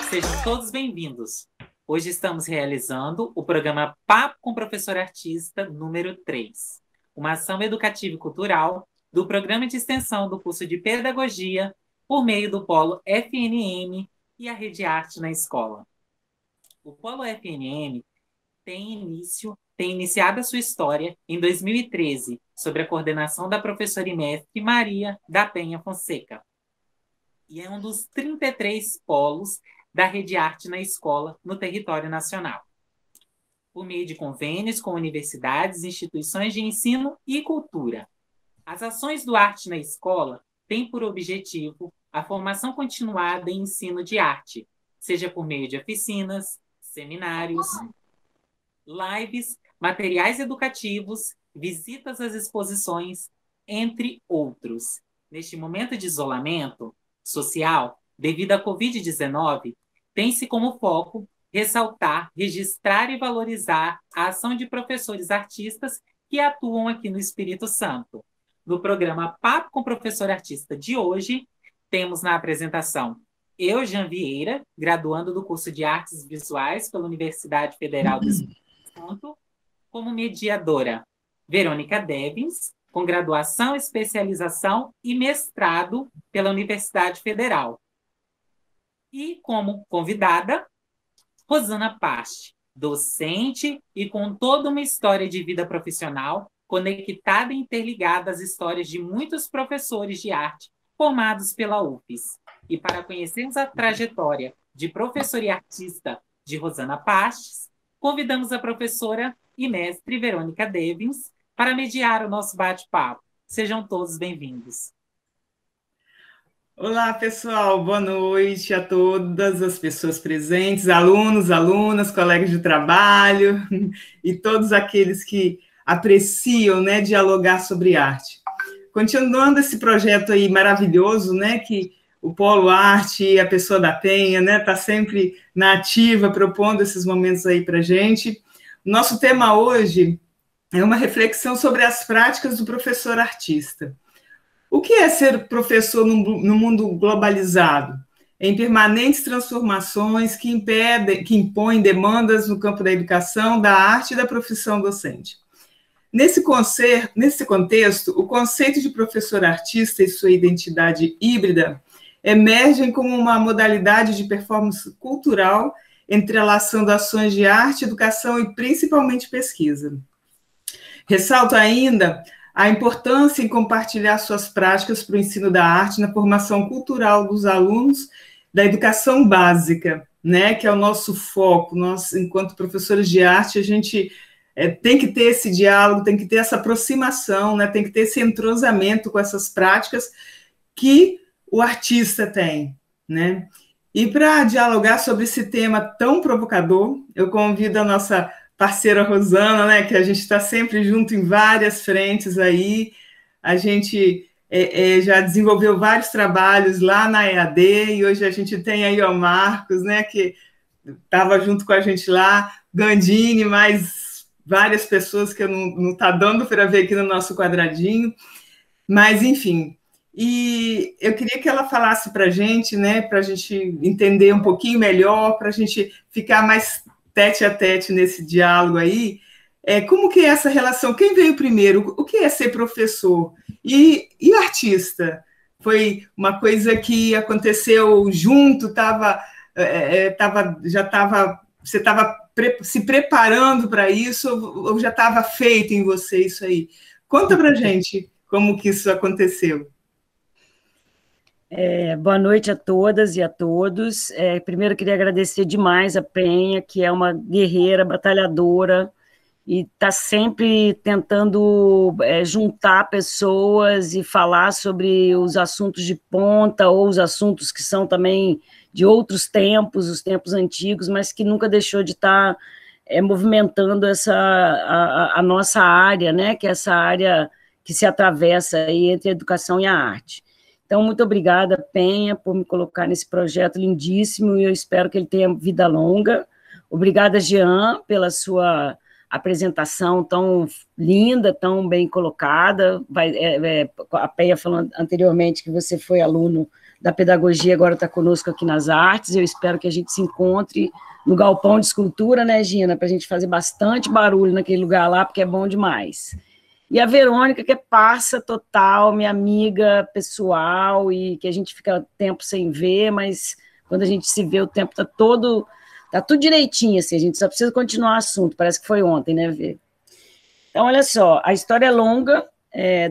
Sejam todos bem-vindos. Hoje estamos realizando o programa Papo com Professor Artista número 3, uma ação educativa e cultural do Programa de Extensão do curso de Pedagogia por meio do Polo FNM e a Rede Arte na Escola. O Polo FNM tem iniciado a sua história em 2013, sob a coordenação da professora e mestre Maria da Penha Fonseca. E é um dos 33 polos da Rede Arte na Escola no território nacional, por meio de convênios com universidades, instituições de ensino e cultura. As ações do Arte na Escola têm por objetivo a formação continuada em ensino de arte, seja por meio de oficinas, seminários, lives, materiais educativos, visitas às exposições, entre outros. Neste momento de isolamento social, devido à Covid-19, tem-se como foco ressaltar, registrar e valorizar a ação de professores artistas que atuam aqui no Espírito Santo. No programa Papo com Professor Artista de hoje, temos na apresentação eu, Jean Vieira, graduando do curso de Artes Visuais pela Universidade Federal do Espírito Santo, como mediadora, Verônica Devins, com graduação, especialização e mestrado pela Universidade Federal. E como convidada, Rosana Pache, docente e com toda uma história de vida profissional, conectada e interligada às histórias de muitos professores de arte formados pela UFES. E para conhecermos a trajetória de professora e artista de Rosana Pache, convidamos a professora e mestre Verônica Devins para mediar o nosso bate-papo. Sejam todos bem-vindos. Olá, pessoal. Boa noite a todas as pessoas presentes, alunos, alunas, colegas de trabalho e todos aqueles que apreciam, né, dialogar sobre arte. Continuando esse projeto aí maravilhoso, né, que o Polo Arte e a pessoa da Penha, né, está sempre na ativa, propondo esses momentos aí para a gente. O nosso tema hoje é uma reflexão sobre as práticas do professor artista. O que é ser professor no mundo globalizado, em permanentes transformações que impõem demandas no campo da educação, da arte e da profissão docente? Nesse contexto, o conceito de professor artista e sua identidade híbrida emergem como uma modalidade de performance cultural, entrelaçando ações de arte, educação e principalmente pesquisa. Ressalto ainda a importância em compartilhar suas práticas para o ensino da arte na formação cultural dos alunos da educação básica, né, que é o nosso foco. Nós, enquanto professores de arte, a gente tem que ter esse diálogo, tem que ter essa aproximação, né, tem que ter esse entrosamento com essas práticas que o artista tem, né? E para dialogar sobre esse tema tão provocador, eu convido a nossa parceira Rosana, né, que a gente está sempre junto em várias frentes aí. A gente já desenvolveu vários trabalhos lá na EAD, e hoje a gente tem aí o Marcos, né, que estava junto com a gente lá, Gandini, mais várias pessoas que não está dando para ver aqui no nosso quadradinho, mas, enfim. E eu queria que ela falasse para a gente, né, para a gente entender um pouquinho melhor, para a gente ficar mais tete a tete nesse diálogo aí, como que é essa relação? Quem veio primeiro? O que é ser professor? E artista? Foi uma coisa que aconteceu junto, você estava se preparando para isso, ou já estava feito em você isso aí? Conta para a gente como que isso aconteceu. Boa noite a todas e a todos. Primeiro, queria agradecer demais a Penha, que é uma guerreira, batalhadora, e está sempre tentando juntar pessoas e falar sobre os assuntos de ponta, ou os assuntos que são também de outros tempos, os tempos antigos, mas que nunca deixou de estar movimentando a nossa área, né, que é essa área que se atravessa aí entre a educação e a arte. Então, muito obrigada, Penha, por me colocar nesse projeto lindíssimo, e eu espero que ele tenha vida longa. Obrigada, Jean, pela sua apresentação tão linda, tão bem colocada. A Peia falou anteriormente que você foi aluno da pedagogia, agora está conosco aqui nas artes. Eu espero que a gente se encontre no Galpão de Escultura, né, Gina, para a gente fazer bastante barulho naquele lugar lá, porque é bom demais. E a Verônica, que é parça total, minha amiga pessoal, e que a gente fica tempo sem ver, mas quando a gente se vê, o tempo está todo... Tá tudo direitinho, assim, a gente só precisa continuar o assunto, parece que foi ontem, né, Vê? Então, olha só, a história é longa,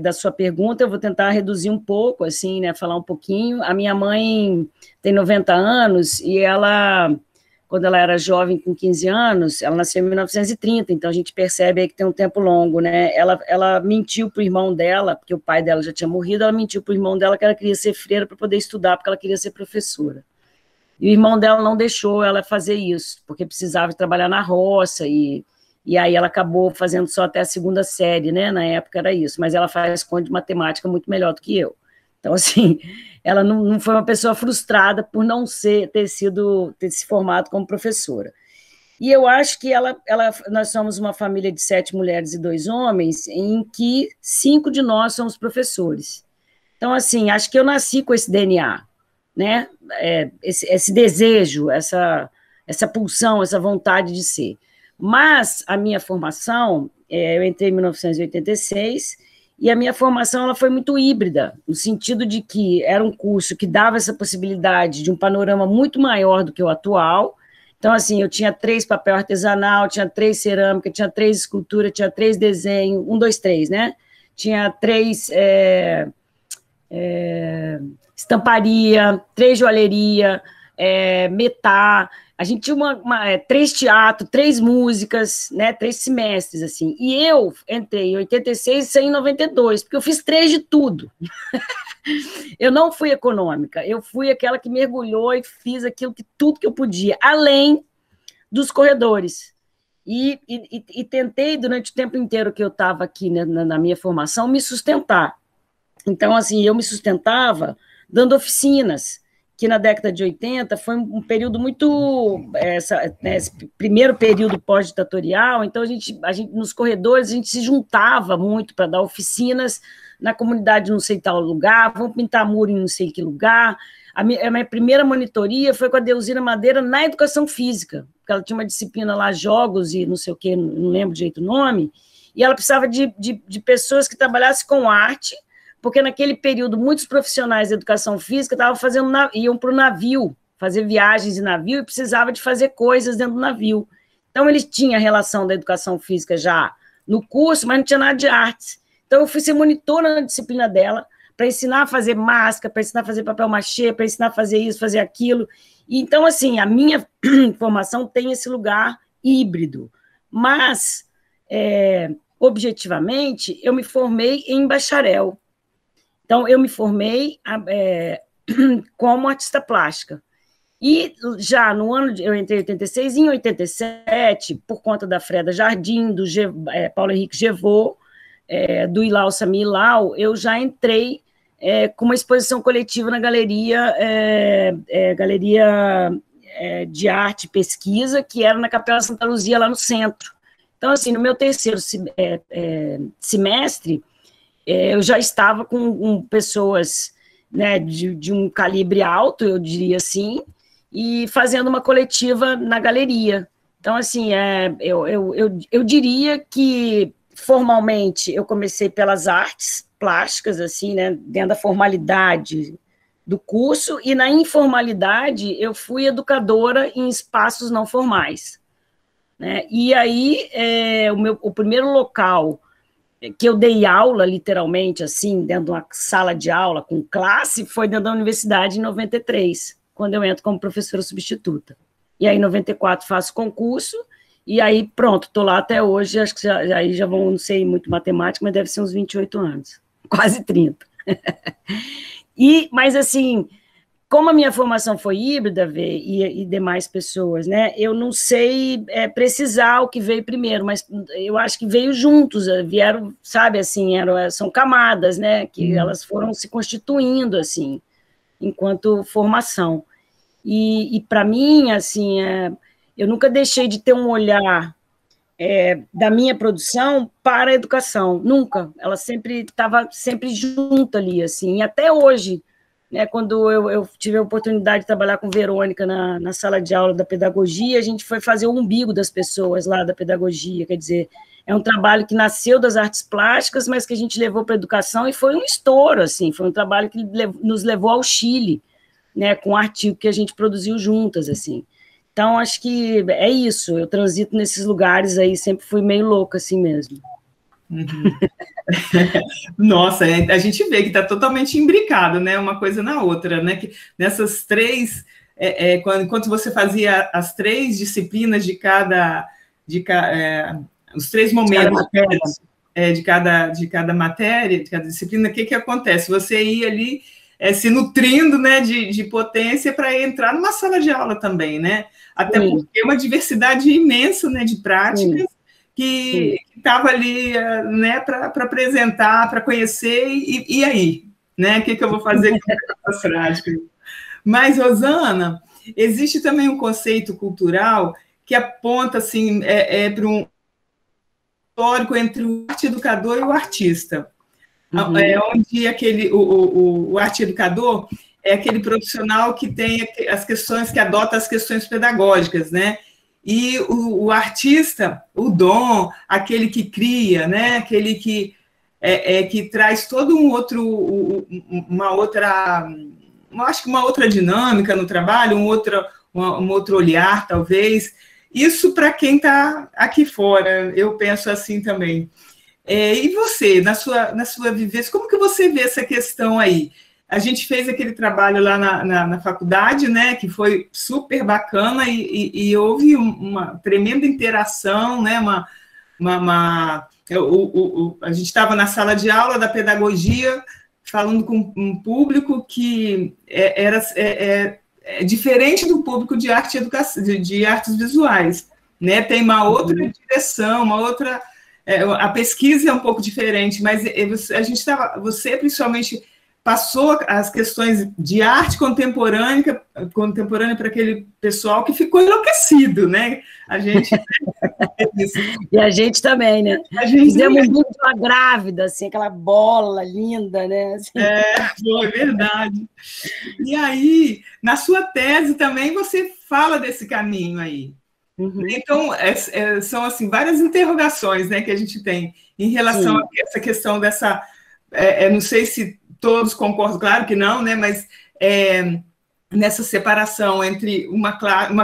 da sua pergunta, eu vou tentar reduzir um pouco, assim, né, falar um pouquinho. A minha mãe tem 90 anos, e ela, quando ela era jovem, com 15 anos, ela nasceu em 1930, então a gente percebe aí que tem um tempo longo, né? Ela mentiu pro irmão dela, porque o pai dela já tinha morrido, ela mentiu pro irmão dela que ela queria ser freira para poder estudar, porque ela queria ser professora. E o irmão dela não deixou ela fazer isso, porque precisava trabalhar na roça, e aí ela acabou fazendo só até a 2ª série, né? Na época era isso, mas ela faz conta de matemática muito melhor do que eu. Então, assim, ela não foi uma pessoa frustrada por não ter se formado como professora. E eu acho que nós somos uma família de 7 mulheres e 2 homens, em que 5 de nós somos professores. Então, assim, acho que eu nasci com esse DNA, né? Esse desejo, essa pulsão, essa vontade de ser. Mas a minha formação, eu entrei em 1986, e a minha formação ela foi muito híbrida, no sentido de que era um curso que dava essa possibilidade de um panorama muito maior do que o atual. Então, assim, eu tinha 3 papel artesanal, tinha 3 cerâmica, tinha 3 escultura, tinha 3 desenho, 1, 2, 3, né? Tinha 3 estamparia, 3 joalheria, metá. A gente tinha 3 teatros, 3 músicas, né, 3 semestres, assim. E eu entrei em 86 e saí em 92, porque eu fiz 3 de tudo. Eu não fui econômica, eu fui aquela que mergulhou e fiz tudo que eu podia, além dos corredores. E tentei, durante o tempo inteiro que eu estava aqui, né, na minha formação, me sustentar. Então, assim, eu me sustentava dando oficinas, que na década de 80 foi um período muito... esse primeiro período pós-ditatorial, então a gente, nos corredores, a gente se juntava muito para dar oficinas na comunidade não sei tal lugar, vamos pintar muro em não sei que lugar. A minha primeira monitoria foi com a Deusina Madeira na educação física, porque ela tinha uma disciplina lá, jogos e não sei o quê, não lembro direito o nome, e ela precisava de pessoas que trabalhassem com arte, porque naquele período muitos profissionais da educação física iam para o navio, fazer viagens de navio e precisava de fazer coisas dentro do navio. Então, eles tinham a relação da educação física já no curso, mas não tinha nada de artes. Então, eu fui ser monitora na disciplina dela, para ensinar a fazer máscara, para ensinar a fazer papel machê, para ensinar a fazer isso, fazer aquilo. E, então, assim, a minha formação tem esse lugar híbrido, mas, objetivamente, eu me formei em bacharel. Então, eu me formei como artista plástica. E já no ano, eu entrei em 86, em 87, por conta da Freda Jardim, do Paulo Henrique Gevaux, do Ilau Sami Ilau, eu já entrei com uma exposição coletiva na Galeria de Arte e Pesquisa, que era na Capela Santa Luzia, lá no centro. Então, assim, no meu terceiro semestre, eu já estava com pessoas, né, de um calibre alto, eu diria assim, e fazendo uma coletiva na galeria. Então, assim, eu diria que, formalmente, eu comecei pelas artes plásticas, assim, né, dentro da formalidade do curso, e na informalidade eu fui educadora em espaços não formais, né? E aí, o primeiro local que eu dei aula, literalmente, assim, dentro de uma sala de aula com classe, foi dentro da universidade em 93, quando eu entro como professora substituta. E aí, em 94, faço concurso, e aí, pronto, estou lá até hoje, acho que aí já vão, não sei muito matemática, mas deve ser uns 28 anos, quase 30. Mas, assim, como a minha formação foi híbrida, e demais pessoas, né, eu não sei precisar o que veio primeiro, mas eu acho que veio juntos, vieram, sabe, assim, são camadas, né, que elas foram se constituindo, assim, enquanto formação. E para mim, assim, eu nunca deixei de ter um olhar da minha produção para a educação, nunca. Ela sempre estava sempre junto ali, assim, e até hoje, né, quando eu tive a oportunidade de trabalhar com Verônica na sala de aula da pedagogia, a gente foi fazer o umbigo das pessoas lá da pedagogia, quer dizer, é um trabalho que nasceu das artes plásticas, mas que a gente levou para a educação e foi um estouro, assim, foi um trabalho que nos levou ao Chile, né, com um artigo que a gente produziu juntas, assim. Então, acho que é isso, eu transito nesses lugares aí, sempre fui meio louca, assim mesmo. Uhum. Nossa, a gente vê que está totalmente imbricado, né, uma coisa na outra, né, que nessas três, enquanto você fazia as três disciplinas os três momentos de cada matéria, de cada disciplina, o que acontece? Você ia ali se nutrindo, né, de potência para entrar numa sala de aula também, né? Até porque é uma diversidade imensa, né, de práticas que estava ali, né, para apresentar, para conhecer, e aí, né? O que eu vou fazer com essa prática? Mas, Rosana, existe também um conceito cultural que aponta assim, para um histórico entre o arte educador e o artista. Onde o arte educador é aquele profissional que tem as questões, que adota as questões pedagógicas, né? E o artista, o dom, aquele que cria, né? Aquele que traz todo acho que uma outra dinâmica no trabalho, um outro olhar, talvez. Isso para quem está aqui fora, eu penso assim também. E você, na sua vivência, como que você vê essa questão aí? A gente fez aquele trabalho lá na faculdade, né, que foi super bacana e houve uma tremenda interação, né, a gente estava na sala de aula da pedagogia, falando com um público que era diferente do público de arte e educação, de artes visuais, né? Tem uma outra direção, uma outra... a pesquisa é um pouco diferente, mas você principalmente passou as questões de arte contemporânea para aquele pessoal que ficou enlouquecido, né? A gente... E a gente também, né? Fizemos um vídeo de uma grávida, assim, aquela bola linda, né? Assim. Foi verdade. E aí, na sua tese também, você fala desse caminho aí. Então, são assim, várias interrogações, né, que a gente tem em relação a essa questão dessa... não sei se todos concordam, claro que não, né, mas nessa separação entre uma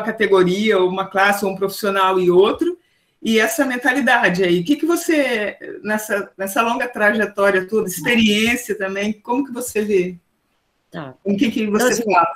categoria, ou uma classe, ou um profissional e outro, e essa mentalidade aí. O que você, nessa longa trajetória toda, experiência também, como que você vê? Tá. O que você fala?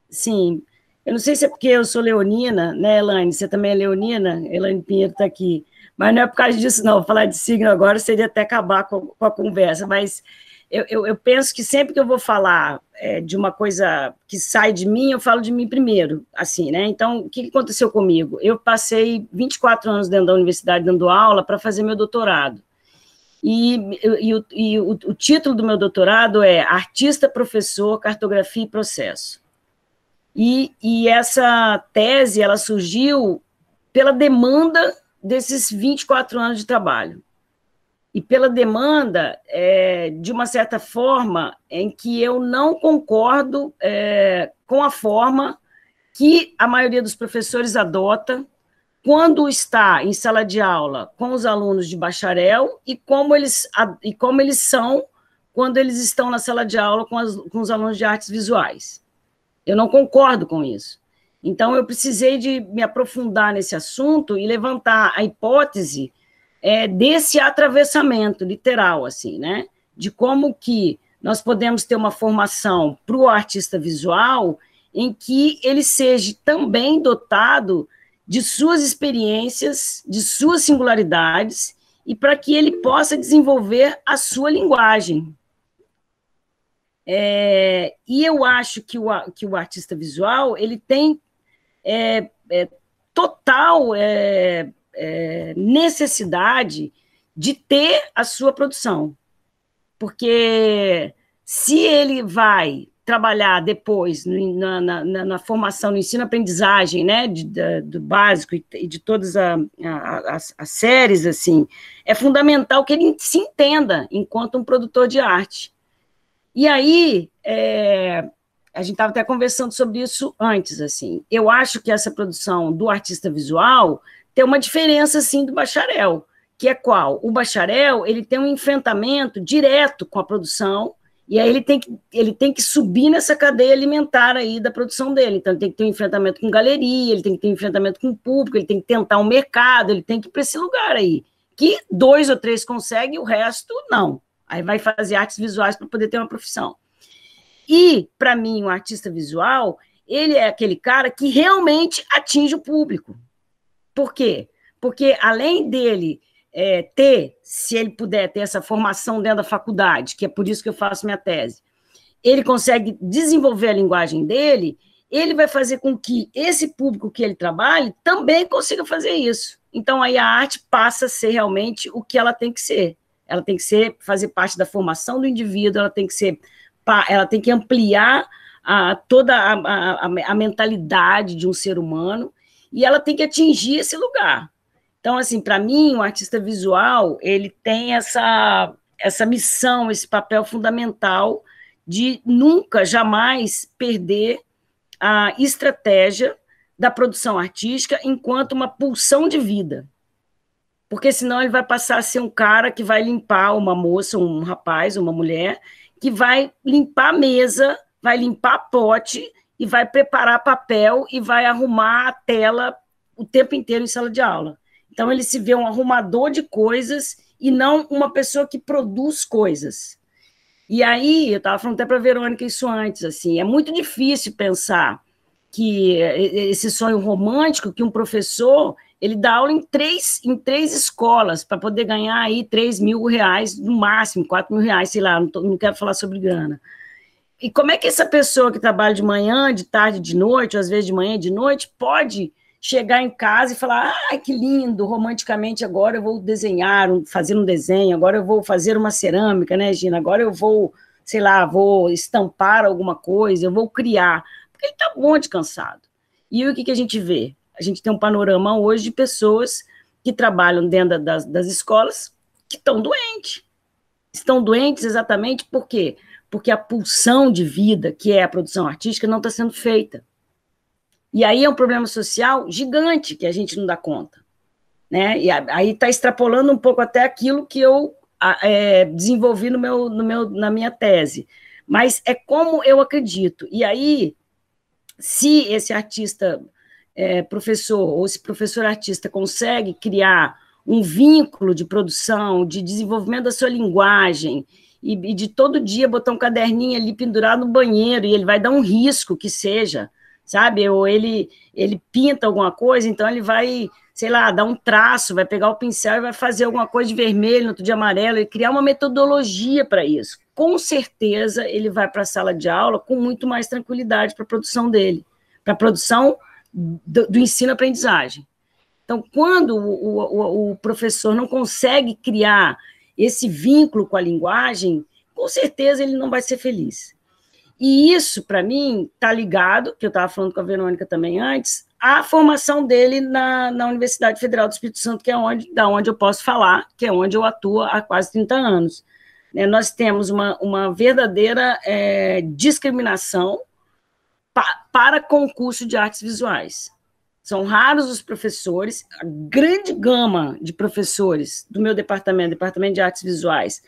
Sim, eu não sei se é porque eu sou leonina, né, Elaine? Você também é leonina? Elaine Pinheiro está aqui. Mas não é por causa disso, não. Falar de signo agora seria até acabar com a conversa, mas eu penso que sempre que eu vou falar de uma coisa que sai de mim, eu falo de mim primeiro, assim, né? Então, o que aconteceu comigo? Eu passei 24 anos dentro da universidade dando aula para fazer meu doutorado. E o título do meu doutorado é Artista, Professor, Cartografia e Processo. E essa tese, ela surgiu pela demanda desses 24 anos de trabalho. E pela demanda, de uma certa forma, em que eu não concordo com a forma que a maioria dos professores adota quando está em sala de aula com os alunos de bacharel e como eles são quando eles estão na sala de aula com os alunos de artes visuais. Eu não concordo com isso. Então, eu precisei de me aprofundar nesse assunto e levantar a hipótese desse atravessamento literal, assim, né? De como que nós podemos ter uma formação para o artista visual em que ele seja também dotado de suas experiências, de suas singularidades, e para que ele possa desenvolver a sua linguagem. E eu acho que o artista visual ele tem total necessidade de ter a sua produção, porque se ele vai trabalhar depois na formação, no ensino-aprendizagem, né, do básico e de todas as séries, assim, é fundamental que ele se entenda enquanto um produtor de arte. E aí, a gente estava até conversando sobre isso antes, assim, eu acho que essa produção do artista visual tem uma diferença, assim, do bacharel, que é qual? O bacharel, ele tem um enfrentamento direto com a produção, e aí ele tem que subir nessa cadeia alimentar aí da produção dele. Então, ele tem que ter um enfrentamento com galeria, ele tem que ter um enfrentamento com o público, ele tem que tentar um mercado, ele tem que ir para esse lugar aí, que 2 ou 3 conseguem, o resto não. Aí vai fazer artes visuais para poder ter uma profissão. E, para mim, um artista visual, ele é aquele cara que realmente atinge o público. Por quê? Porque, além dele se ele puder ter essa formação dentro da faculdade, que é por isso que eu faço minha tese, ele consegue desenvolver a linguagem dele, ele vai fazer com que esse público que ele trabalhe também consiga fazer isso. Então, aí a arte passa a ser realmente o que ela tem que ser. Ela tem que fazer parte da formação do indivíduo, ela tem que ampliar toda a mentalidade de um ser humano, e ela tem que atingir esse lugar. Então, assim, para mim, o artista visual, ele tem essa missão, esse papel fundamental de nunca, jamais perder a estratégia da produção artística enquanto uma pulsão de vida. Porque senão ele vai passar a ser um cara que vai limpar uma moça, um rapaz, uma mulher, que vai limpar a mesa, vai limpar pote e vai preparar papel e vai arrumar a tela o tempo inteiro em sala de aula. Então, ele se vê um arrumador de coisas e não uma pessoa que produz coisas. E aí, eu estava falando até para a Verônica isso antes, assim, é muito difícil pensar que esse sonho romântico, que um professor, ele dá aula em três escolas para poder ganhar aí R$3.000, no máximo, R$4.000, sei lá, não quero falar sobre grana. E como é que essa pessoa que trabalha de manhã, de tarde, de noite, ou às vezes de manhã e de noite, pode chegar em casa e falar, ai, que lindo, romanticamente, agora eu vou desenhar, fazer um desenho, agora eu vou fazer uma cerâmica, né, Gina? Agora eu vou, sei lá, vou estampar alguma coisa, eu vou criar, porque ele está muito cansado. E o que a gente vê? A gente tem um panorama hoje de pessoas que trabalham dentro das escolas que estão doentes. Estão doentes exatamente por quê? Porque a pulsão de vida, que é a produção artística, não está sendo feita. E aí é um problema social gigante que a gente não dá conta, né? E aí está extrapolando um pouco até aquilo que eu desenvolvi na minha tese. Mas é como eu acredito. E aí, se esse artista professor, ou esse professor artista consegue criar um vínculo de produção, de desenvolvimento da sua linguagem, e de todo dia botar um caderninho ali pendurado no banheiro, e ele vai dar um risco que seja, sabe? Ou ele pinta alguma coisa, então ele vai, sei lá, dar um traço, vai pegar o pincel e vai fazer alguma coisa de vermelho, outro de amarelo, e criar uma metodologia para isso. Com certeza ele vai para a sala de aula com muito mais tranquilidade para a produção dele, para a produção do ensino-aprendizagem. Então, quando o professor não consegue criar esse vínculo com a linguagem, com certeza ele não vai ser feliz. E isso, para mim, está ligado, que eu estava falando com a Verônica também antes, à formação dele na Universidade Federal do Espírito Santo, que é da onde eu posso falar, que é onde eu atuo há quase 30 anos. Nós temos uma verdadeira discriminação para concurso de artes visuais. São raros os professores, a grande gama de professores do meu departamento de artes visuais,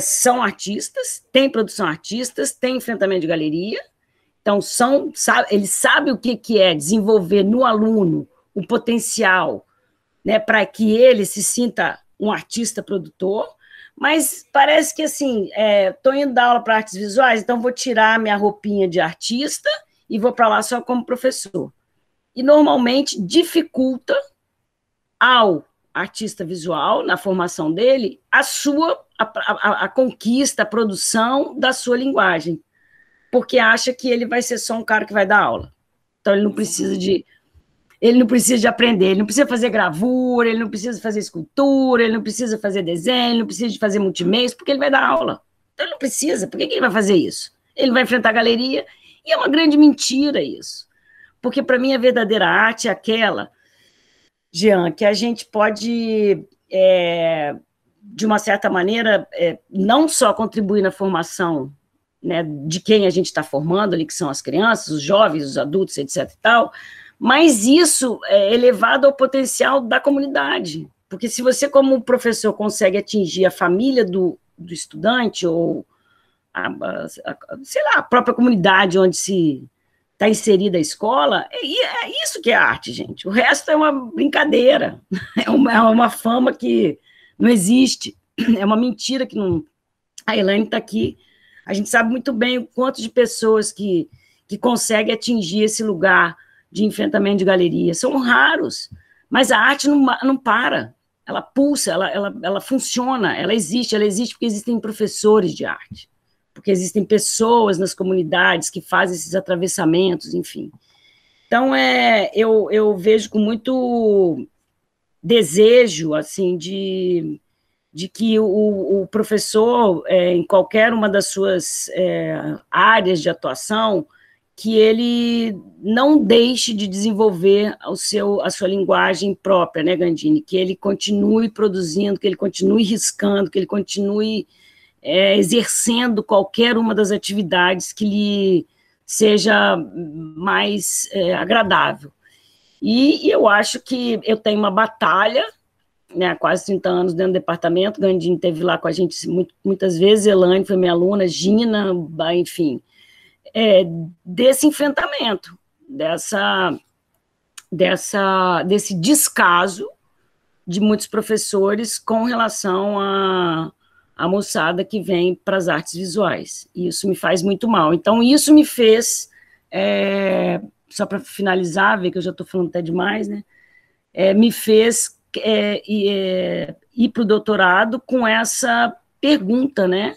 são artistas, tem produção artistas, tem enfrentamento de galeria, então eles sabem o que é desenvolver no aluno o potencial, né, para que ele se sinta um artista produtor, mas parece que assim, estou indo dar aula para artes visuais, então vou tirar minha roupinha de artista e vou para lá só como professor. E normalmente dificulta ao artista visual, na formação dele, a conquista, a produção da sua linguagem, porque acha que ele vai ser só um cara que vai dar aula. Então, ele não precisa de aprender, ele não precisa fazer gravura, ele não precisa fazer escultura, ele não precisa fazer desenho, ele não precisa de fazer multimeios, porque ele vai dar aula. Então, ele não precisa. Por que ele vai fazer isso? ele vai enfrentar a galeria, e é uma grande mentira isso. Porque, para mim, a verdadeira arte é aquela, Jean, que a gente pode, de uma certa maneira, não só contribuir na formação, né, de quem a gente está formando ali, que são as crianças, os jovens, os adultos, etc. e tal, mas isso é elevado ao potencial da comunidade. Porque se você, como professor, consegue atingir a família do estudante, ou sei lá, a própria comunidade onde se está inserida a escola, é isso que é arte, gente. O resto é uma brincadeira, é uma fama que não existe, é uma mentira que não... A Elaine está aqui, a gente sabe muito bem o quanto de pessoas que conseguem atingir esse lugar de enfrentamento de galeria. São raros, mas a arte não para, ela pulsa, ela funciona, ela existe porque existem professores de arte, porque existem pessoas nas comunidades que fazem esses atravessamentos, enfim. Então, eu vejo com muito desejo, assim, de que o professor, em qualquer uma das suas áreas de atuação, que ele não deixe de desenvolver a sua linguagem própria, né, Gandini? Que ele continue produzindo, que ele continue riscando, que ele continue exercendo qualquer uma das atividades que lhe seja mais agradável. E eu acho que eu tenho uma batalha, né, há quase 30 anos dentro do departamento, Gandini esteve lá com a gente muitas vezes, Elaine foi minha aluna, Gina, enfim, desse enfrentamento, desse descaso de muitos professores com relação à moçada que vem para as artes visuais, e isso me faz muito mal. Então, isso me fez, só para finalizar, ver que eu já estou falando até demais, né, me fez ir para o doutorado com essa pergunta, né,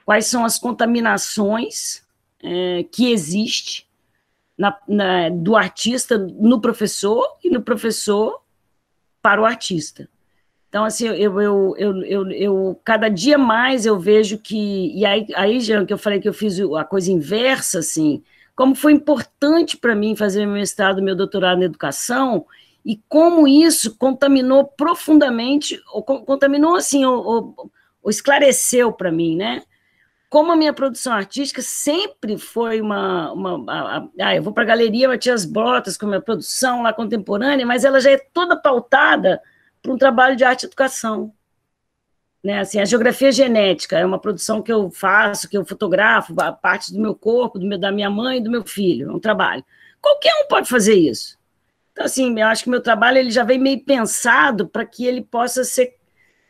quais são as contaminações que existe do artista no professor e no professor para o artista. Então, assim, eu cada dia mais eu vejo que... E aí, Jean, que eu falei que eu fiz a coisa inversa, assim, como foi importante para mim fazer meu mestrado, meu doutorado em educação, e como isso contaminou profundamente, contaminou, assim, ou esclareceu para mim, né? Como a minha produção artística sempre foi eu vou para a galeria Matias Botas com a minha produção lá contemporânea, mas ela já é toda pautada para um trabalho de arte e educação. Né? Assim, a geografia genética é uma produção que eu faço, que eu fotografo, a parte do meu corpo, da minha mãe e do meu filho, é um trabalho. Qualquer um pode fazer isso. Então, assim, eu acho que o meu trabalho ele já vem meio pensado para que ele possa ser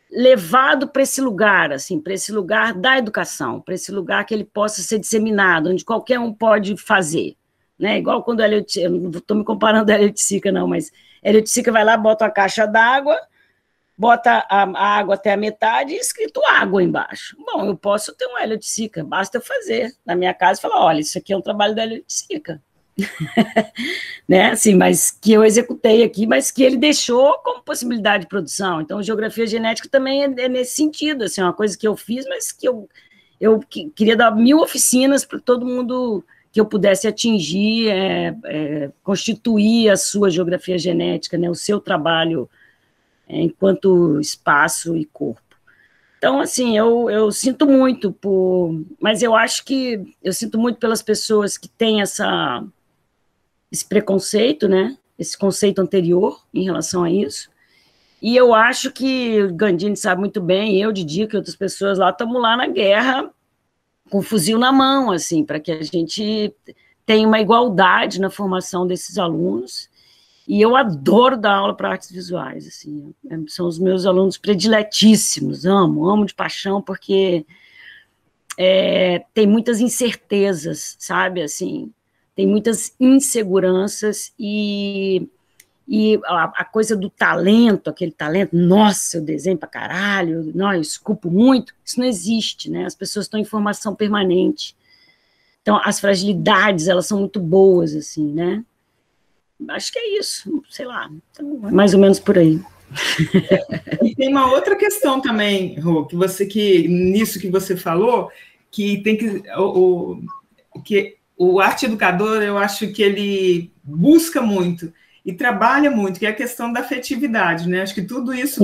levado para esse lugar, assim, para esse lugar da educação, para esse lugar que ele possa ser disseminado, onde qualquer um pode fazer, né? Igual quando eu não estou me comparando a Hélio de Sica, não, mas Hélio de Sica vai lá, bota uma caixa d'água, bota a água até a metade e escrito água embaixo. Bom, eu posso ter um Hélio de Sica, basta eu fazer na minha casa e falar, olha, isso aqui é um trabalho do Hélio de Sica. Né, assim, mas que eu executei aqui, mas que ele deixou como possibilidade de produção. Então, geografia genética também é nesse sentido, assim, uma coisa que eu fiz, mas que eu queria dar 1000 oficinas para todo mundo que eu pudesse atingir, constituir a sua geografia genética, né, o seu trabalho enquanto espaço e corpo. Então, assim, eu sinto muito mas eu acho que eu sinto muito pelas pessoas que têm esse preconceito, né? Esse conceito anterior em relação a isso. E eu acho que o Gandini sabe muito bem, eu, Didi, que outras pessoas lá, estamos lá na guerra com o fuzil na mão, assim, para que a gente tenha uma igualdade na formação desses alunos. E eu adoro dar aula para artes visuais, assim, são os meus alunos prediletíssimos, amo de paixão, porque tem muitas incertezas, sabe, assim, tem muitas inseguranças e a coisa do talento, aquele talento, nossa, eu desenho pra caralho, não, eu esculpo muito, isso não existe, né? As pessoas estão em formação permanente. Então, as fragilidades, elas são muito boas, assim, né? Acho que é isso, sei lá, então, mais ou menos por aí. E tem uma outra questão também, Rô, nisso que você falou, que tem que o arte educador, eu acho que ele busca muito e trabalha muito, que é a questão da afetividade, né? Acho que tudo isso,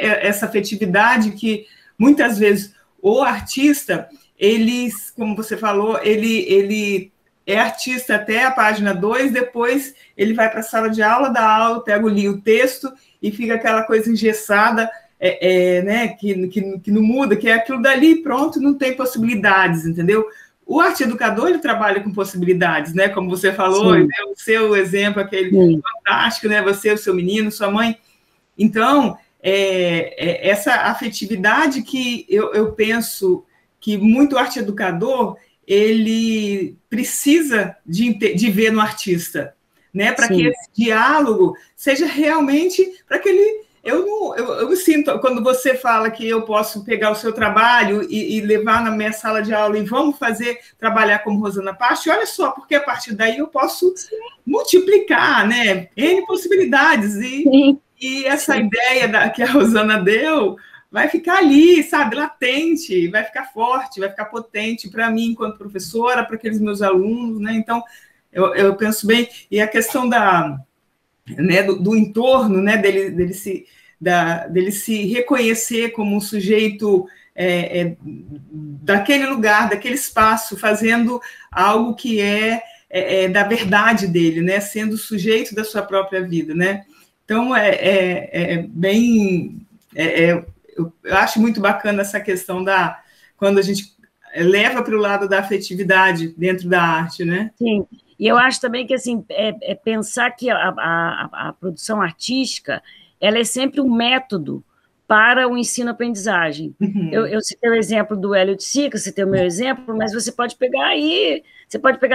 essa afetividade que muitas vezes o artista, ele, como você falou, ele é artista até a página 2, depois ele vai para a sala de aula, dá aula, pega o texto e fica aquela coisa engessada, né, que não muda, que é aquilo dali, pronto, não tem possibilidades, entendeu? O arte educador, ele trabalha com possibilidades, né? Como você falou, né? O seu exemplo, aquele fantástico, né? Você, o seu menino, sua mãe. Então, essa afetividade que eu penso que muito arte educador, ele precisa de ver no artista, né? Para que esse diálogo seja realmente para que ele... Eu me sinto, quando você fala que eu posso pegar o seu trabalho e levar na minha sala de aula e vamos trabalhar como Rosana Pache, olha só, porque a partir daí eu posso multiplicar, né? N possibilidades. E essa ideia que a Rosana deu vai ficar ali, sabe, latente, vai ficar forte, vai ficar potente para mim, enquanto professora, para aqueles meus alunos, né? Então, eu penso bem. E a questão né, do entorno, né, dele se reconhecer como um sujeito daquele lugar, daquele espaço, fazendo algo que da verdade dele, né, sendo sujeito da sua própria vida, né? Então, eu acho muito bacana essa questão quando a gente leva para o lado da afetividade dentro da arte, né? Sim. E eu acho também que assim, pensar que a produção artística ela é sempre um método para o ensino-aprendizagem. Uhum. Eu citei o exemplo do Hélio de Sica, citei o meu exemplo, mas você pode pegar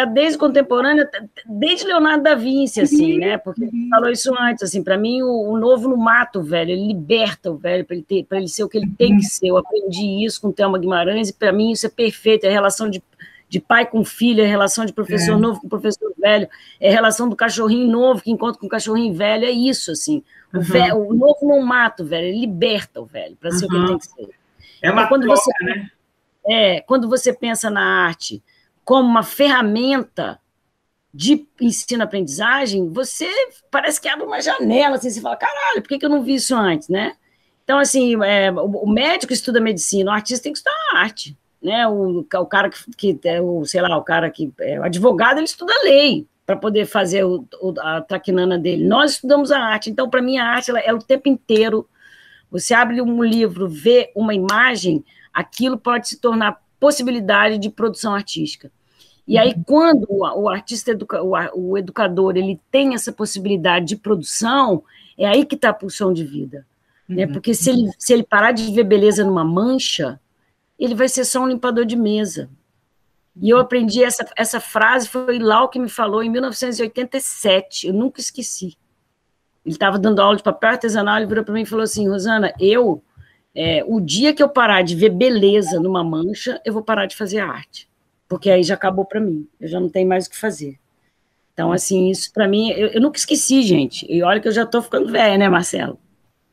desde o contemporâneo, desde Leonardo da Vinci, assim, né? Porque você falou isso antes, assim, para mim o novo não mata o velho, ele liberta o velho para ele ser o que ele tem que ser. Eu aprendi isso com Thelma Guimarães e para mim isso é perfeito, é a relação de pai com filho, é a relação de professor novo com professor velho, é a relação do cachorrinho novo que encontra com o cachorrinho velho, é isso, assim. O novo não mata o velho, ele liberta o velho para ser o que ele tem que ser. É uma quando troca, né? Quando você pensa na arte como uma ferramenta de ensino-aprendizagem, você parece que abre uma janela, assim, você fala, caralho, por que eu não vi isso antes, né? Então, assim, o médico estuda medicina, o artista tem que estudar arte, né? O cara o advogado, ele estuda lei para poder fazer a traquinana dele. Nós estudamos a arte, então, para mim, a arte ela é o tempo inteiro. Você abre um livro, vê uma imagem, aquilo pode se tornar possibilidade de produção artística. E aí, quando o artista, o educador, ele tem essa possibilidade de produção, é aí que está a pulsão de vida. Né? Porque se ele parar de ver beleza numa mancha, ele vai ser só um limpador de mesa. E eu aprendi essa frase, foi Lau que me falou em 1987, eu nunca esqueci. Ele estava dando aula de papel artesanal, ele virou para mim e falou assim, Rosana, o dia que eu parar de ver beleza numa mancha, eu vou parar de fazer arte, porque aí já acabou para mim, eu já não tenho mais o que fazer. Então, assim, isso para mim, eu nunca esqueci, gente, e olha que eu já estou ficando velha, né, Marcelo?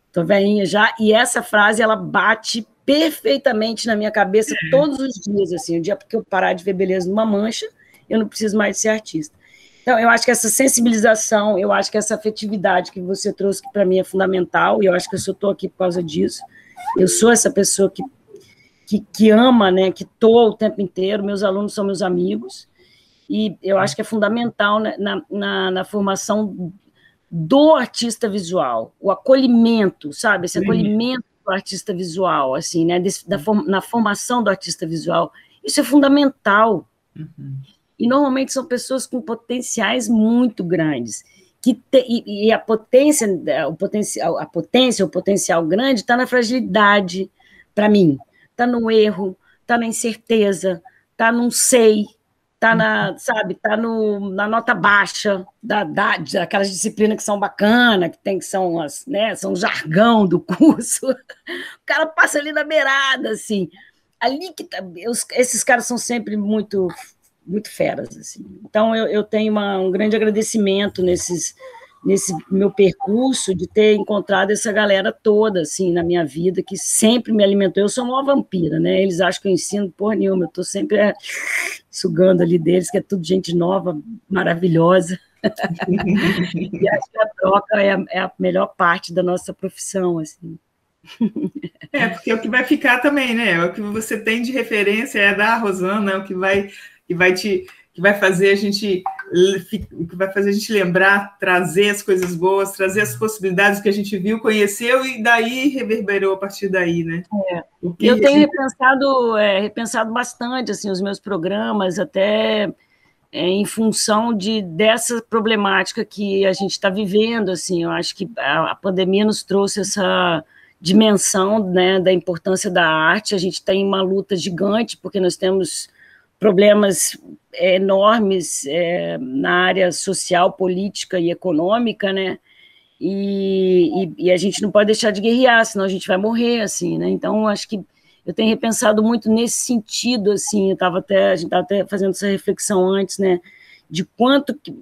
Estou velhinha já, e essa frase, ela bate perfeitamente na minha cabeça todos os dias, assim, o dia que eu parar de ver beleza numa mancha, eu não preciso mais de ser artista. Então, eu acho que essa sensibilização, eu acho que essa afetividade que você trouxe, que para mim é fundamental, e eu acho que eu só estou aqui por causa disso, eu sou essa pessoa que ama, né, que estou o tempo inteiro, meus alunos são meus amigos, e eu acho que é fundamental na formação do artista visual, o acolhimento, sabe, esse acolhimento do artista visual, assim, né, na formação do artista visual, isso é fundamental. E normalmente são pessoas com potenciais muito grandes, e a potência, o potencial grande está na fragilidade, para mim, está no erro, está na incerteza, está no sei, está na nota baixa daquelas disciplinas que são bacanas, são o jargão do curso. O cara passa ali na beirada, assim. Ali que esses caras são sempre muito, muito feras, assim. Então, eu tenho um grande agradecimento nesse meu percurso de ter encontrado essa galera toda, assim, na minha vida, que sempre me alimentou. Eu sou uma vampira, né? Eles acham que eu ensino porra nenhuma, eu estou sempre sugando ali deles, que é tudo gente nova, maravilhosa. E acho que a troca é a melhor parte da nossa profissão, assim. Porque é o que vai ficar também, né? É o que você tem de referência é da Rosana, é o que vai fazer a gente lembrar, trazer as coisas boas, trazer as possibilidades que a gente viu, conheceu e daí reverberou a partir daí, né? Eu tenho repensado bastante assim os meus programas, até em função dessa problemática que a gente está vivendo, assim. Eu acho que a pandemia nos trouxe essa dimensão, né, da importância da arte. A gente tem uma luta gigante, porque nós temos problemas enormes na área social, política e econômica, né? E a gente não pode deixar de guerrear, senão a gente vai morrer, assim, né? Então, acho que eu tenho repensado muito nesse sentido, assim. A gente estava até fazendo essa reflexão antes, né? De quanto que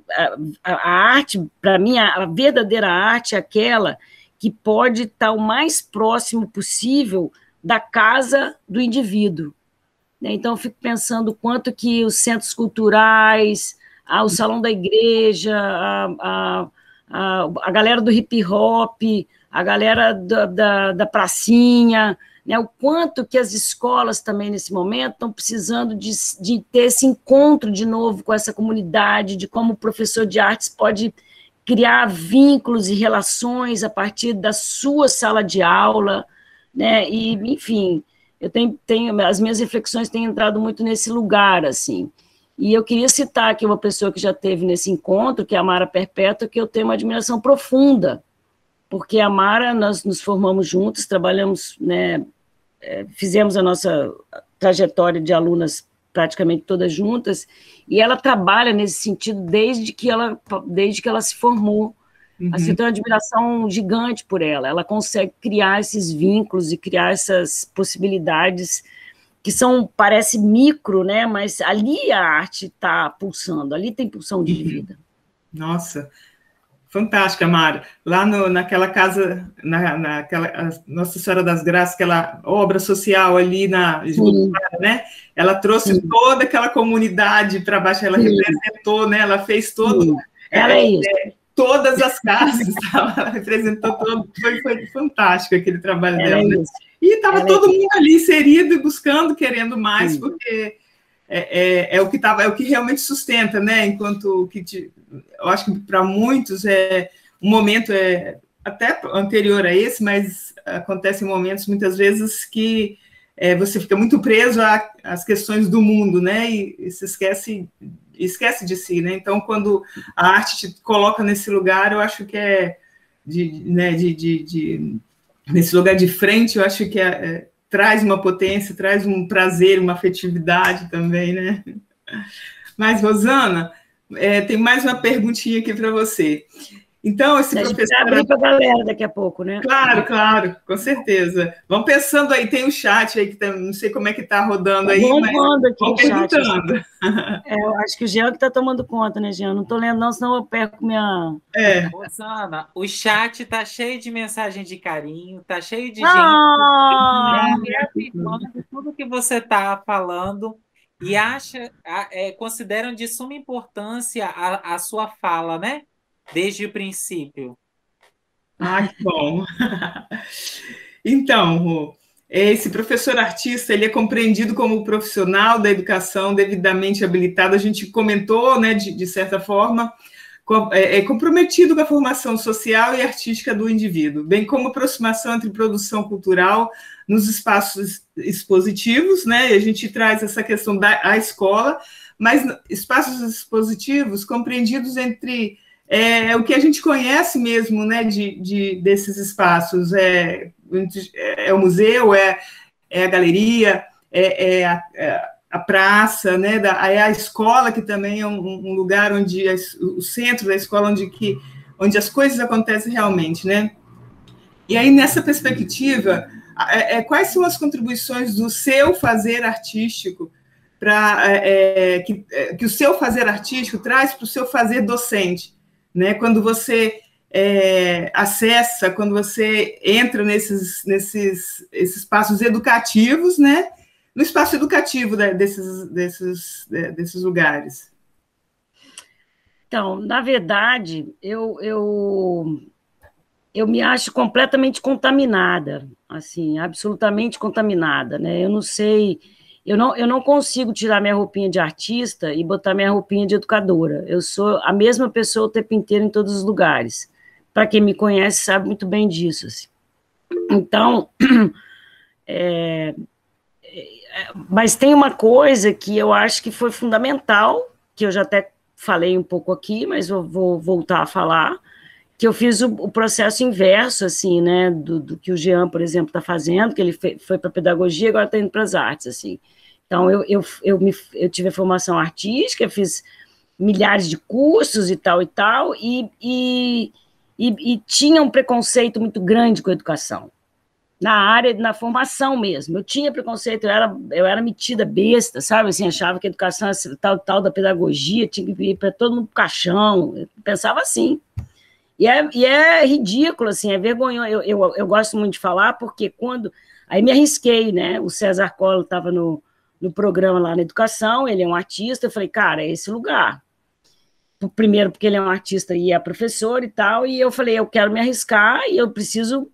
a arte, para mim, a verdadeira arte é aquela que pode estar o mais próximo possível da casa do indivíduo. Então, eu fico pensando o quanto que os centros culturais, o salão da igreja, a galera do hip-hop, a galera da pracinha, né, o quanto que as escolas também, nesse momento, estão precisando de ter esse encontro de novo com essa comunidade, de como o professor de artes pode criar vínculos e relações a partir da sua sala de aula, né? E, enfim, eu as minhas reflexões têm entrado muito nesse lugar, assim. E eu queria citar aqui uma pessoa que já esteve nesse encontro, que é a Mara Perpétua, que eu tenho uma admiração profunda, porque a Mara, nós nos formamos juntos, trabalhamos, né, fizemos a nossa trajetória de alunas praticamente todas juntas, e ela trabalha nesse sentido desde que ela se formou. Assim, eu tenho uma admiração gigante por ela. Ela consegue criar esses vínculos e criar essas possibilidades que parece micro, né? Mas ali a arte está pulsando, ali tem pulsão de vida. Nossa, fantástica, Mara. Lá naquela casa, naquela Nossa Senhora das Graças, aquela obra social ali né? Ela trouxe toda aquela comunidade para baixo, ela representou, né? Ela fez todo. Ela é isso. Todas as casas, ela representou todo. Foi fantástico aquele trabalho dela. Né? E estava todo mundo ali inserido e buscando, querendo mais, porque é o que realmente sustenta, né? Enquanto eu acho que para muitos um momento até anterior a esse, mas acontecem momentos muitas vezes que você fica muito preso às questões do mundo, né? E se esquece de si, né? Então, quando a arte te coloca nesse lugar, eu acho que nesse lugar de frente, eu acho que traz uma potência, traz um prazer, uma afetividade também, né? Mas, Rosana, tem mais uma perguntinha aqui para você. Então, esse professor... A gente vai abrir para a galera daqui a pouco, né? Claro, com certeza. Vamos pensando aí, tem um chat aí, que não sei como é que está rodando aí, mas vamos perguntando. Eu acho que o Jean que está tomando conta, né, Jean? Não estou lendo não, senão eu perco minha... Rosana, o chat está cheio de mensagem de carinho, está cheio de gente afirmando tudo que você está falando e consideram de suma importância a sua fala, né? Desde o princípio. Que bom. Então, Rô, esse professor artista, ele é compreendido como profissional da educação devidamente habilitado. A gente comentou, né, de certa forma, comprometido com a formação social e artística do indivíduo, bem como aproximação entre produção cultural nos espaços expositivos, né? E a gente traz essa questão da escola, mas espaços expositivos compreendidos entre o que a gente conhece mesmo, né, desses espaços, o museu, é a galeria, a praça, né, a escola, que também é um lugar onde o centro da escola, onde as coisas acontecem realmente, né? E aí, nessa perspectiva, quais são as contribuições do seu fazer artístico que o seu fazer artístico traz para o seu fazer docente? Né? Quando você acessa quando você entra nesses espaços educativos, né? No espaço educativo desses lugares. Então, na verdade, eu me acho completamente contaminada, assim, absolutamente contaminada, né? Eu não sei, eu não consigo tirar minha roupinha de artista e botar minha roupinha de educadora. Eu sou a mesma pessoa o tempo inteiro em todos os lugares. Para quem me conhece sabe muito bem disso, assim. Então, mas tem uma coisa que eu acho que foi fundamental, que eu já até falei um pouco aqui, mas eu vou voltar a falar, que eu fiz o processo inverso, assim, né, do que o Jean, por exemplo, está fazendo, que ele foi para a pedagogia, agora está indo para as artes, assim. Então, eu tive a formação artística, fiz milhares de cursos e tal, e tinha um preconceito muito grande com a educação. Na área, na formação mesmo. Eu tinha preconceito, eu era metida besta, sabe? Assim, achava que a educação tal da pedagogia tinha que ir para todo mundo pro caixão. Eu pensava assim. E é ridículo, assim, é vergonhoso. Eu gosto muito de falar, porque quando... Aí me arrisquei, né? O César Colla estava no programa lá na educação, ele é um artista, eu falei, cara, é esse lugar. Primeiro, porque ele é um artista e é professor e tal, e eu falei, eu quero me arriscar e eu preciso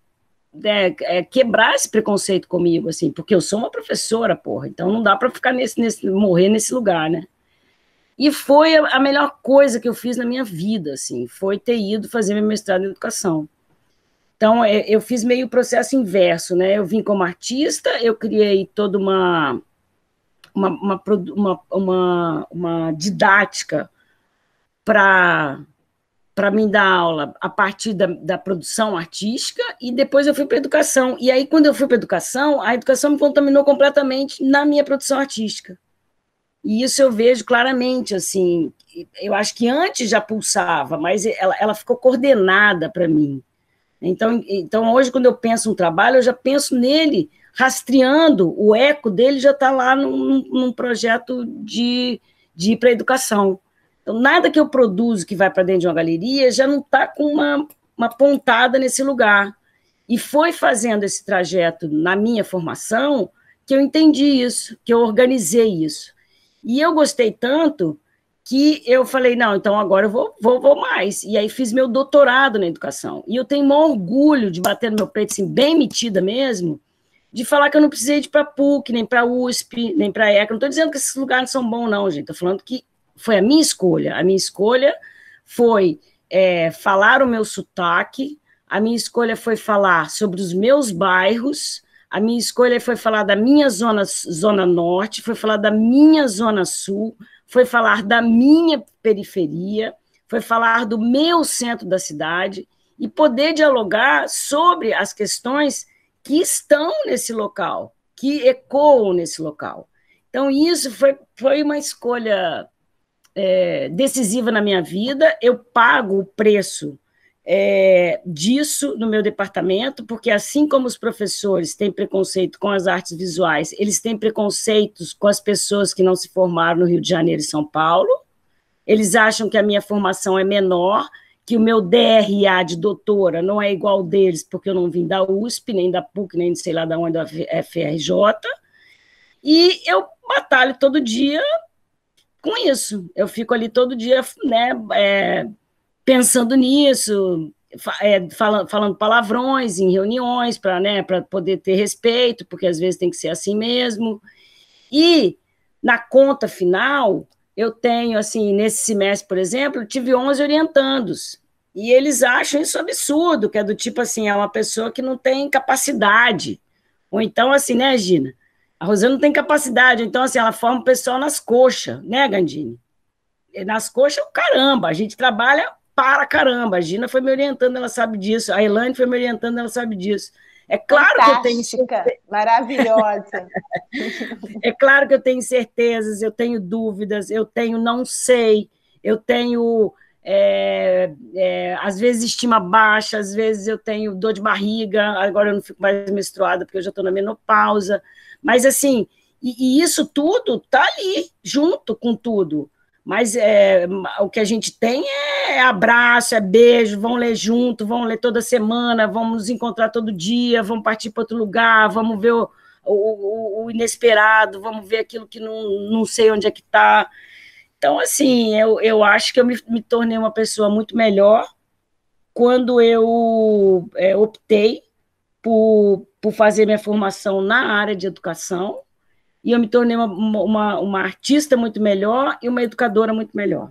quebrar esse preconceito comigo, assim, porque eu sou uma professora, porra, então não dá para ficar morrer nesse lugar, né? E foi a melhor coisa que eu fiz na minha vida, assim, foi ter ido fazer meu mestrado em educação. Então, eu fiz meio o processo inverso, né? Eu vim como artista, eu criei toda uma didática para mim dar aula a partir da produção artística, e depois eu fui para a educação. E aí, quando eu fui para a educação me contaminou completamente na minha produção artística. E isso eu vejo claramente, assim, eu acho que antes já pulsava, mas ela ficou coordenada para mim. Então, hoje, quando eu penso um trabalho, eu já penso nele, rastreando, o eco dele já está lá num projeto de ir para a educação. Então, nada que eu produzo que vai para dentro de uma galeria já não está com uma pontada nesse lugar. E foi fazendo esse trajeto na minha formação que eu entendi isso, que eu organizei isso. E eu gostei tanto que eu falei, não, então agora eu vou mais. E aí fiz meu doutorado na educação. E eu tenho maior orgulho de bater no meu peito, assim, bem metida mesmo, de falar que eu não precisei ir para a PUC, nem para a USP, nem para a ECA. Não estou dizendo que esses lugares são bons, não, gente. Estou falando que foi a minha escolha. A minha escolha foi falar o meu sotaque, a minha escolha foi falar sobre os meus bairros, a minha escolha foi falar da minha zona norte, foi falar da minha zona sul, foi falar da minha periferia, foi falar do meu centro da cidade e poder dialogar sobre as questões que estão nesse local, que ecoam nesse local. Então, isso foi uma escolha decisiva na minha vida. Eu pago o preço disso no meu departamento, porque assim como os professores têm preconceito com as artes visuais, eles têm preconceitos com as pessoas que não se formaram no Rio de Janeiro e São Paulo, eles acham que a minha formação é menor, que o meu DRA de doutora não é igual deles, porque eu não vim da USP, nem da PUC, nem sei lá de onde, da FRJ, e eu batalho todo dia com isso, eu fico ali todo dia, né, pensando nisso, falando palavrões em reuniões para, né, poder ter respeito, porque às vezes tem que ser assim mesmo. E na conta final, eu tenho, assim, nesse semestre, por exemplo, eu tive 11 orientandos, e eles acham isso absurdo, que é do tipo assim, é uma pessoa que não tem capacidade. Ou então, assim, né, Gina? A Rosana não tem capacidade, então, assim, ela forma o pessoal nas coxas, né, Gandini? Nas coxas, caramba, a gente trabalha para caramba. A Gina foi me orientando, ela sabe disso. A Elaine foi me orientando, ela sabe disso. É claro Fantástica, que eu tenho... maravilhosa. É claro que eu tenho certezas, eu tenho dúvidas, eu tenho não sei, eu tenho, às vezes, estima baixa, às vezes eu tenho dor de barriga, agora eu não fico mais menstruada porque eu já estou na menopausa. Mas, assim, e isso tudo está ali, junto com tudo. Mas o que a gente tem é abraço, é beijo, vamos ler junto, vamos ler toda semana, vamos nos encontrar todo dia, vamos partir para outro lugar, vamos ver o inesperado, vamos ver aquilo que não sei onde é que está. Então, assim, eu acho que eu me tornei uma pessoa muito melhor quando eu optei por fazer minha formação na área de educação, e eu me tornei uma artista muito melhor e uma educadora muito melhor.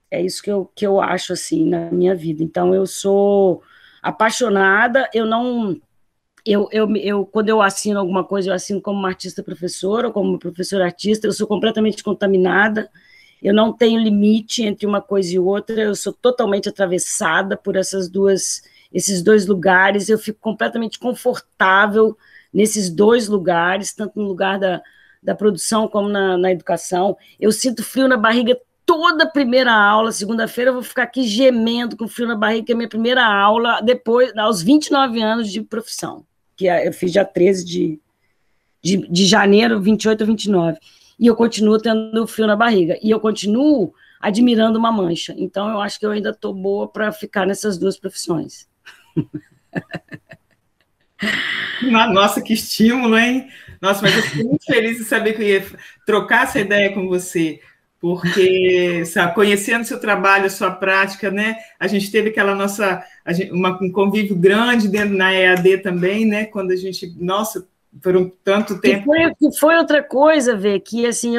É isso que eu acho, assim, na minha vida. Então, eu sou apaixonada, quando eu assino alguma coisa, eu assino como uma artista professora, ou como uma professora artista, eu sou completamente contaminada, eu não tenho limite entre uma coisa e outra, eu sou totalmente atravessada por esses dois lugares, eu fico completamente confortável nesses dois lugares, tanto no lugar da produção como na educação. Eu sinto frio na barriga toda a primeira aula, segunda-feira eu vou ficar aqui gemendo com frio na barriga, que é a minha primeira aula, depois, aos 29 anos de profissão, que eu fiz dia 13 de janeiro, 28 a 29. E eu continuo tendo frio na barriga. E eu continuo admirando uma mancha. Então, eu acho que eu ainda estou boa para ficar nessas duas profissões. Nossa, que estímulo, hein? Nossa, mas eu fico muito feliz de saber que eu ia trocar essa ideia com você, porque, sabe, conhecendo seu trabalho, a sua prática, né? A gente teve aquela um convívio grande dentro na EAD também, né? Quando a gente, nossa, por um tanto tempo. Que foi outra coisa, Vê, que assim,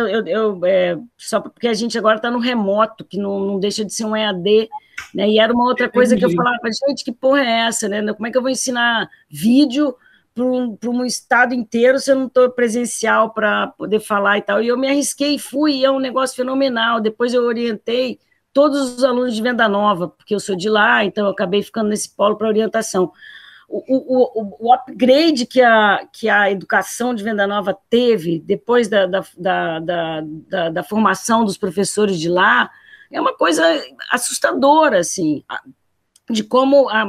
só porque a gente agora está no remoto, que não deixa de ser um EAD, né? E era uma outra coisa que eu falava, gente, que porra é essa, né? Como é que eu vou ensinar vídeo para um estado inteiro se eu não estou presencial para poder falar e tal? E eu me arrisquei e fui, e é um negócio fenomenal. Depois eu orientei todos os alunos de Venda Nova, porque eu sou de lá, então eu acabei ficando nesse polo para orientação. O upgrade que a educação de Venda Nova teve depois da formação dos professores de lá é uma coisa assustadora, assim, de como a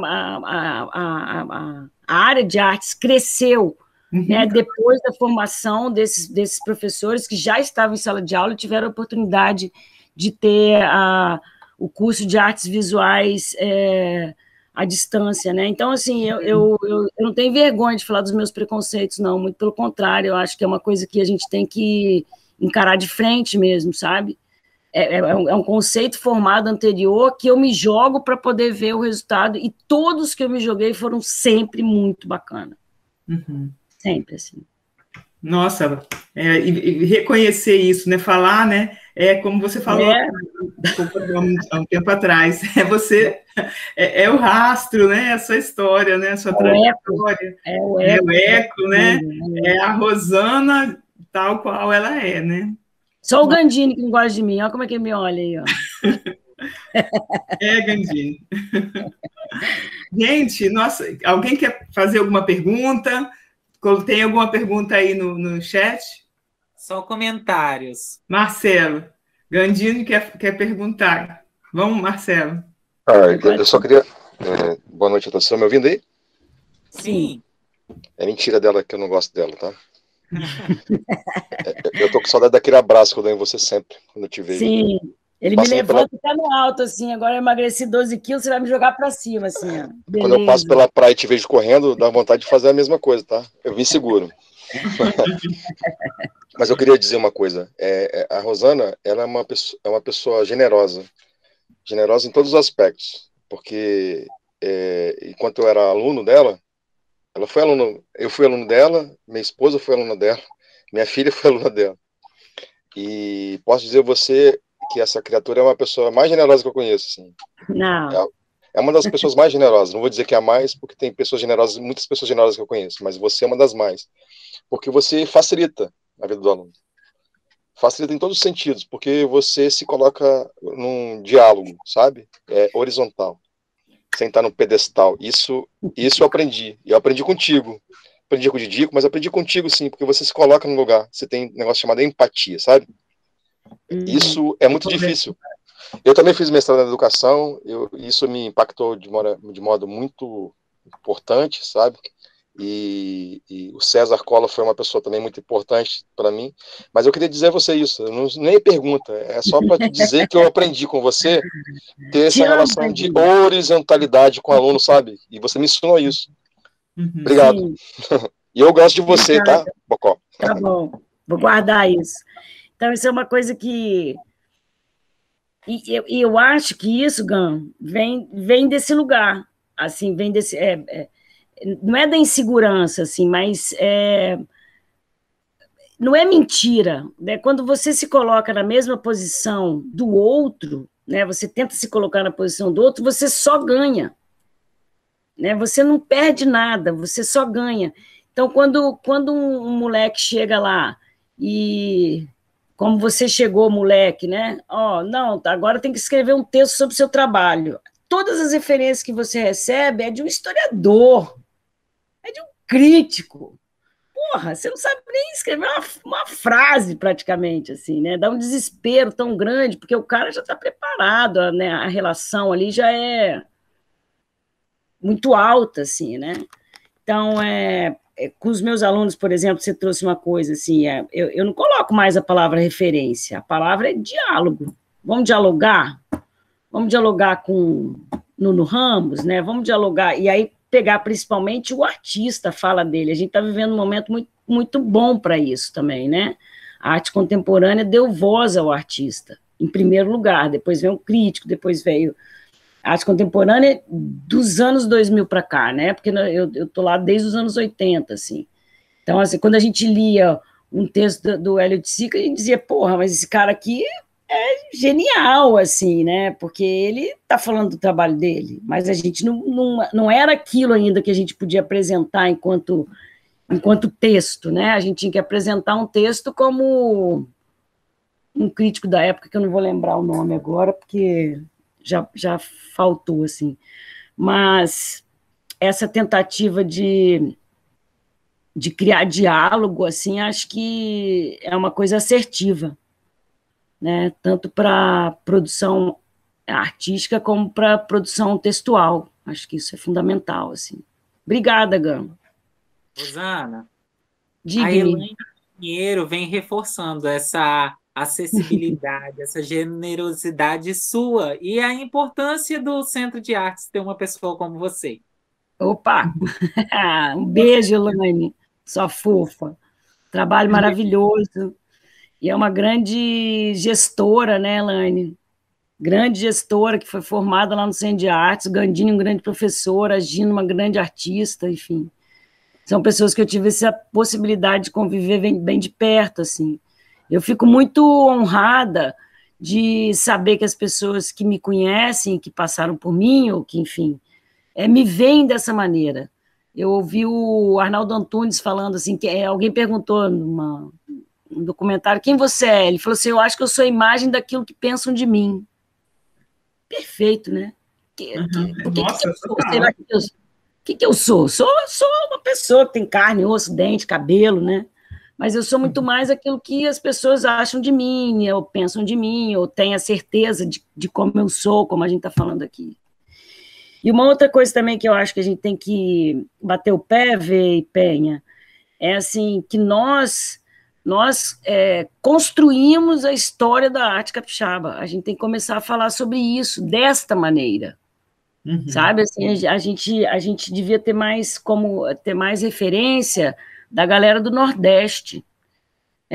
área de artes cresceu, né, depois da formação desses professores que já estavam em sala de aula e tiveram a oportunidade de ter o curso de artes visuais à distância, né? Então, assim, eu não tenho vergonha de falar dos meus preconceitos, não, muito pelo contrário, eu acho que é uma coisa que a gente tem que encarar de frente mesmo, sabe? É um conceito formado anterior que eu me jogo para poder ver o resultado, e todos que eu me joguei foram sempre muito bacana. Sempre, assim. Nossa, e reconhecer isso, né? Falar, né? Como você falou há um tempo atrás, é o rastro, né? A sua história, né? A sua trajetória. É o eco, né? É a Rosana tal qual ela é, né? Só o Gandini que não gosta de mim, olha como é que ele me olha aí, ó. Gandini. Gente, nossa, alguém quer fazer alguma pergunta? Tem alguma pergunta aí no chat? Só comentários. Marcelo, Gandini quer perguntar. Vamos, Marcelo. Eu só queria... boa noite a todos. Estão me ouvindo aí? Sim. É mentira dela que eu não gosto dela, tá? Eu tô com saudade daquele abraço que eu dou em você sempre, quando eu te vejo. Sim, ele me levanta e tá no alto, assim, agora eu emagreci 12 quilos, você vai me jogar pra cima, assim, ó. Quando eu passo pela praia e te vejo correndo, dá vontade de fazer a mesma coisa, tá? Eu vim seguro. Mas eu queria dizer uma coisa, a Rosana, ela é uma pessoa generosa em todos os aspectos, porque enquanto eu era aluno dela, eu fui aluno dela, minha esposa foi aluna dela, minha filha foi aluna dela. E posso dizer a você que essa criatura é uma pessoa mais generosa que eu conheço. Assim. Não. É uma das pessoas mais generosas. Não vou dizer que é a mais, porque tem pessoas generosas, muitas pessoas generosas que eu conheço, mas você é uma das mais. Porque você facilita a vida do aluno. Facilita em todos os sentidos, porque você se coloca num diálogo, sabe? Horizontal. Sem estar no pedestal. Isso eu aprendi. E eu aprendi contigo. Aprendi com o Didico, mas aprendi contigo sim, porque você se coloca no lugar. Você tem um negócio chamado empatia, sabe? Isso é muito difícil. Eu também fiz mestrado na educação, isso me impactou de modo muito importante, sabe? e o César Cola foi uma pessoa também muito importante para mim. Mas eu queria dizer a você isso, nem pergunta, é só para te dizer que eu aprendi com você ter Te essa amo, relação de Pedrinho. horizontalidade com o aluno, sabe? E você me ensinou isso. Uhum. Obrigado. Sim, E eu gosto de você, tá, obrigada. Bocó? Tá bom, vou guardar isso. Então, isso é uma coisa que... E eu acho que isso, Gam, vem desse lugar, assim, vem desse... não é da insegurança, assim, mas não é mentira, né? Quando você se coloca na mesma posição do outro, né? Você tenta se colocar na posição do outro, você só ganha, né? Você não perde nada, você só ganha. Então, quando um moleque chega lá e como você chegou, moleque, né? Ó, não, agora tem que escrever um texto sobre o seu trabalho. Todas as referências que você recebe é de um historiador, é de um crítico. Porra, você não sabe nem escrever uma frase, praticamente, assim, né? Dá um desespero tão grande, porque o cara já está preparado, né? A relação ali já é muito alta, assim, né? Então, com os meus alunos, por exemplo, você trouxe uma coisa assim, eu não coloco mais a palavra referência, a palavra é diálogo. Vamos dialogar? Vamos dialogar com Nuno Ramos, né? Vamos dialogar, e aí pegar principalmente o artista, a fala dele. A gente está vivendo um momento muito, muito bom para isso também, né? A arte contemporânea deu voz ao artista, em primeiro lugar, depois veio o crítico, depois veio a arte contemporânea dos anos 2000 para cá, né? Porque eu tô lá desde os anos 80, assim. Então, assim, quando a gente lia um texto do Hélio de Sica, a gente dizia, porra, mas esse cara aqui é genial, assim, né? Porque ele tá falando do trabalho dele, mas a gente não era aquilo ainda que a gente podia apresentar enquanto texto, né? A gente tinha que apresentar um texto como um crítico da época, que eu não vou lembrar o nome agora, porque já faltou, assim. Mas essa tentativa de criar diálogo, assim, acho que é uma coisa assertiva, né? Tanto para produção artística como para produção textual. Acho que isso é fundamental, assim. Obrigada, Gama. Rosana, a Diga-me. Elaine Pinheiro vem reforçando essa acessibilidade, essa generosidade sua e a importância do Centro de Artes ter uma pessoa como você. Opa! Um beijo, Elaine, sua fofa. Trabalho maravilhoso. E é uma grande gestora, né, Elaine? Grande gestora que foi formada lá no Centro de Artes, Gandini, um grande professor, a Gina, uma grande artista, enfim. São pessoas que eu tive essa possibilidade de conviver bem de perto, assim. Eu fico muito honrada de saber que as pessoas que me conhecem, que passaram por mim, ou que, enfim, me veem dessa maneira. Eu ouvi o Arnaldo Antunes falando assim, que alguém perguntou num documentário, quem você é? Ele falou assim, eu acho que eu sou a imagem daquilo que pensam de mim. Perfeito, né? Por que Nossa, eu sou? total. Será que eu sou? O que eu sou? Sou uma pessoa que tem carne, osso, dente, cabelo, né? Mas eu sou muito mais aquilo que as pessoas acham de mim, ou pensam de mim, ou têm a certeza de como eu sou, como a gente está falando aqui. E uma outra coisa também que eu acho que a gente tem que bater o pé, Vê e Penha, é assim, que nós construímos a história da arte capixaba. A gente tem que começar a falar sobre isso desta maneira. Sabe, assim, a gente devia ter mais referência da galera do Nordeste.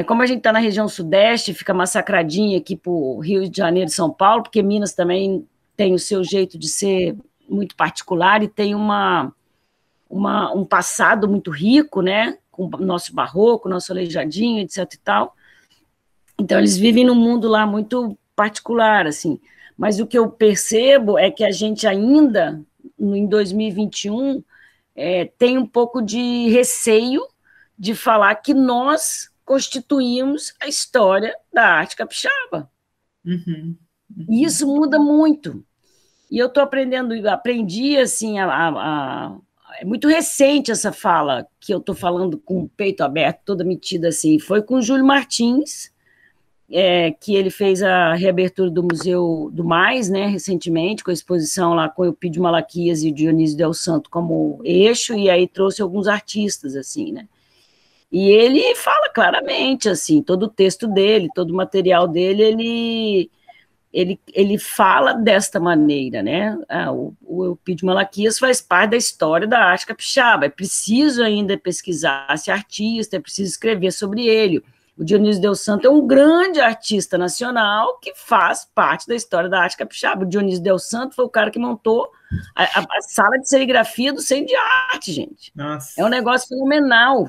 Como a gente está na região Sudeste, fica massacradinha aqui por Rio de Janeiro e São Paulo, porque Minas também tem o seu jeito de ser muito particular e tem um passado muito rico, né, com o nosso barroco, nosso aleijadinho, etc e tal. Então, eles vivem num mundo lá muito particular, assim. Mas o que eu percebo é que a gente ainda, em 2021, tem um pouco de receio de falar que nós constituímos a história da arte capixaba. E isso muda muito. E eu estou aprendi assim, é muito recente essa fala, que eu estou falando com o peito aberto, toda metida assim, foi com o Júlio Martins, que ele fez a reabertura do Museu do Mais, né, recentemente, com a exposição lá com o Eupídio Malaquias e o Dionísio Del Santo como eixo, e aí trouxe alguns artistas, assim, né. E ele fala claramente, assim, todo o texto dele, todo o material dele, ele fala desta maneira, né? O Eupídio Malaquias faz parte da história da arte capixaba, é preciso ainda pesquisar esse artista, é preciso escrever sobre ele. O Dionísio Del Santo é um grande artista nacional que faz parte da história da arte capixaba. O Dionísio Del Santo foi o cara que montou a sala de serigrafia do Centro de Arte, gente. Nossa. É um negócio fenomenal.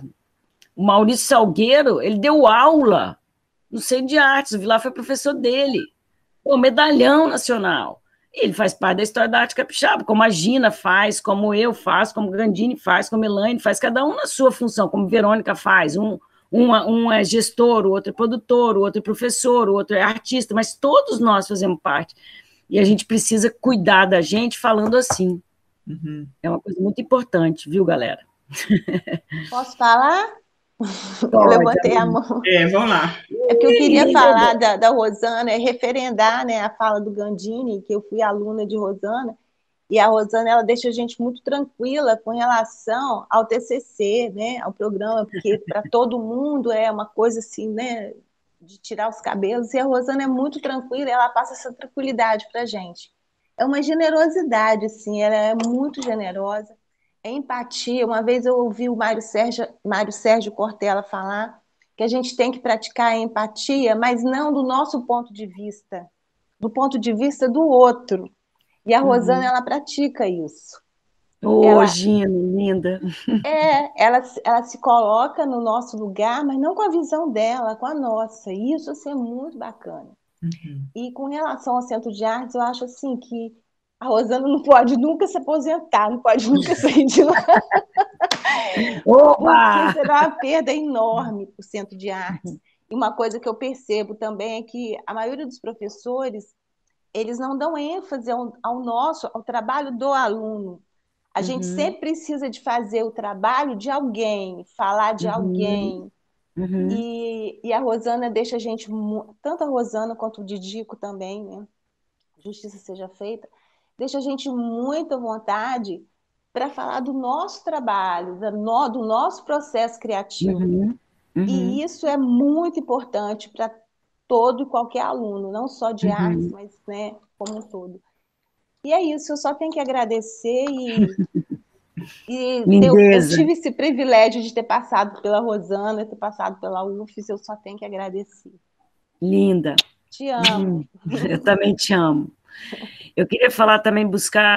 O Maurício Salgueiro, ele deu aula no Centro de Artes, o Vilar foi professor dele, o medalhão nacional. Ele faz parte da história da arte capixaba, como a Gina faz, como eu faço, como Gandini faz, como Elaine faz, cada um na sua função, como Verônica faz. Um é gestor, o outro é produtor, o outro é professor, o outro é artista, mas todos nós fazemos parte. E a gente precisa cuidar da gente falando assim. Uhum. É uma coisa muito importante, viu, galera? Posso falar? Pode, eu levantei a mão. Vamos lá. É que eu queria falar da Rosana, referendar, né, a fala do Gandini, que eu fui aluna de Rosana, e a Rosana, ela deixa a gente muito tranquila com relação ao TCC, né, ao programa, porque para todo mundo é uma coisa assim, né, de tirar os cabelos, e a Rosana é muito tranquila, ela passa essa tranquilidade para a gente. É uma generosidade, assim, ela é muito generosa, é empatia. Uma vez eu ouvi o Mário Sérgio Cortella falar que a gente tem que praticar a empatia, mas não do nosso ponto de vista, do ponto de vista do outro. E a Rosana, ela pratica isso. Gina, linda. Ela se coloca no nosso lugar, mas não com a visão dela, com a nossa. E isso assim, é muito bacana. Uhum. E com relação ao Centro de Artes, eu acho assim que a Rosana não pode nunca se aposentar, não pode nunca sair de lá. Opa! Porque será uma perda enorme para o Centro de Artes. E uma coisa que eu percebo também é que a maioria dos professores, eles não dão ênfase ao trabalho do aluno. A gente sempre precisa de fazer o trabalho de alguém, falar de alguém. E a Rosana deixa a gente, tanto a Rosana quanto o Didico também, né? Justiça seja feita, deixa a gente muita vontade para falar do nosso trabalho, do nosso processo criativo. E isso é muito importante para todo e qualquer aluno, não só de artes, mas, né, como um todo. E é isso, eu só tenho que agradecer eu tive esse privilégio de ter passado pela Rosana, ter passado pela UFES, eu só tenho que agradecer. Linda. Te amo. Eu também te amo. Eu queria falar também,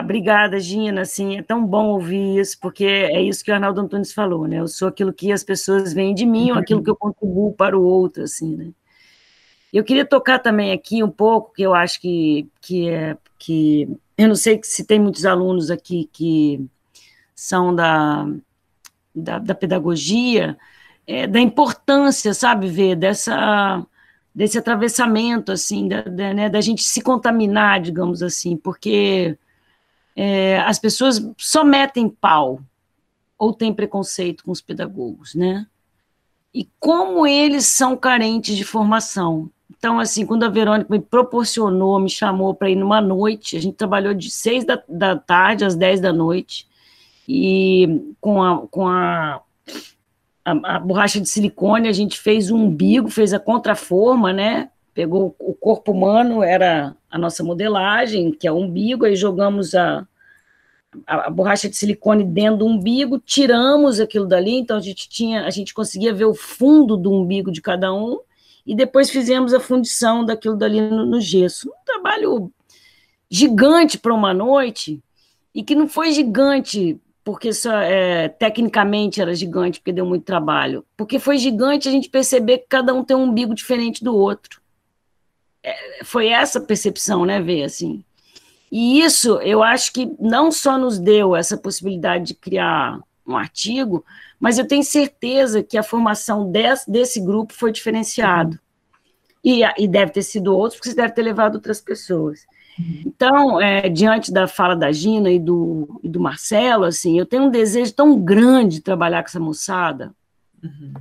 obrigada, Gina, assim, é tão bom ouvir isso, porque é isso que o Arnaldo Antunes falou, né? Eu sou aquilo que as pessoas veem de mim, ou aquilo que eu contribuo para o outro, assim, né? Eu queria tocar também aqui um pouco, que eu acho que eu não sei se tem muitos alunos aqui que são da pedagogia, da importância, sabe, Vê, desse atravessamento, assim, da gente se contaminar, digamos assim, porque as pessoas só metem pau ou têm preconceito com os pedagogos, né? E como eles são carentes de formação. Então, assim, quando a Verônica me chamou para ir numa noite, a gente trabalhou de 6 da tarde às 10 da noite, e com a borracha de silicone, a gente fez um umbigo, fez a contraforma, né? Pegou o corpo humano, era a nossa modelagem, que é o umbigo, aí jogamos a borracha de silicone dentro do umbigo, tiramos aquilo dali, então a gente conseguia ver o fundo do umbigo de cada um, e depois fizemos a fundição daquilo dali no gesso. Um trabalho gigante para uma noite, e que não foi gigante porque tecnicamente era gigante, porque deu muito trabalho. Porque foi gigante a gente perceber que cada um tem um umbigo diferente do outro. Foi essa percepção, né, Vê, assim. E isso, eu acho que não só nos deu essa possibilidade de criar um artigo, mas eu tenho certeza que a formação desse grupo foi diferenciado. E deve ter sido outros, porque você deve ter levado outras pessoas. Então, diante da fala da Gina e do Marcelo, assim, eu tenho um desejo tão grande de trabalhar com essa moçada,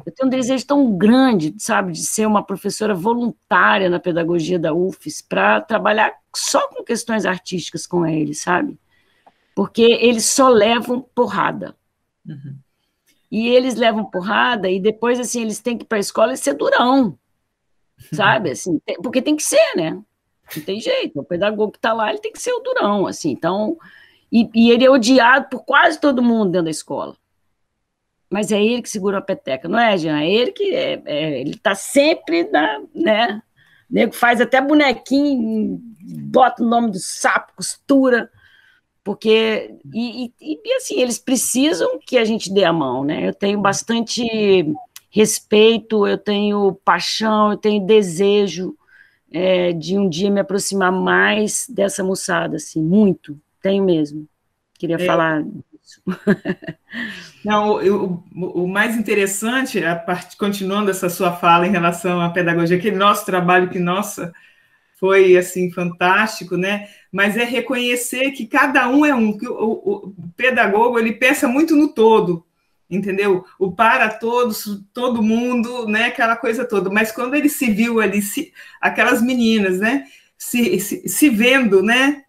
Eu tenho um desejo tão grande, sabe, de ser uma professora voluntária na pedagogia da UFES para trabalhar só com questões artísticas com eles, sabe? Porque eles só levam porrada. E eles levam porrada e depois, assim, eles têm que ir para a escola e ser durão, sabe? Assim, porque tem que ser, né? Não tem jeito. O pedagogo que está lá, ele tem que ser o durão, assim. Então, e ele é odiado por quase todo mundo dentro da escola. Mas é ele que segura a peteca, não é, Jean? É ele que ele está sempre né? O nego faz até bonequinho, bota o nome do sapo, costura, porque e assim, eles precisam que a gente dê a mão, né? Eu tenho bastante respeito, eu tenho paixão, eu tenho desejo de um dia me aproximar mais dessa moçada, assim, muito, tenho mesmo. Queria falar disso. Não, o mais interessante, continuando essa sua fala em relação à pedagogia, aquele nosso trabalho que, nossa, foi, assim, fantástico, né? Mas é reconhecer que cada um é um, que o pedagogo, ele pensa muito no todo, entendeu? O para todos, todo mundo, né? Aquela coisa toda. Mas quando ele se viu ali, aquelas meninas, né? Se vendo, né?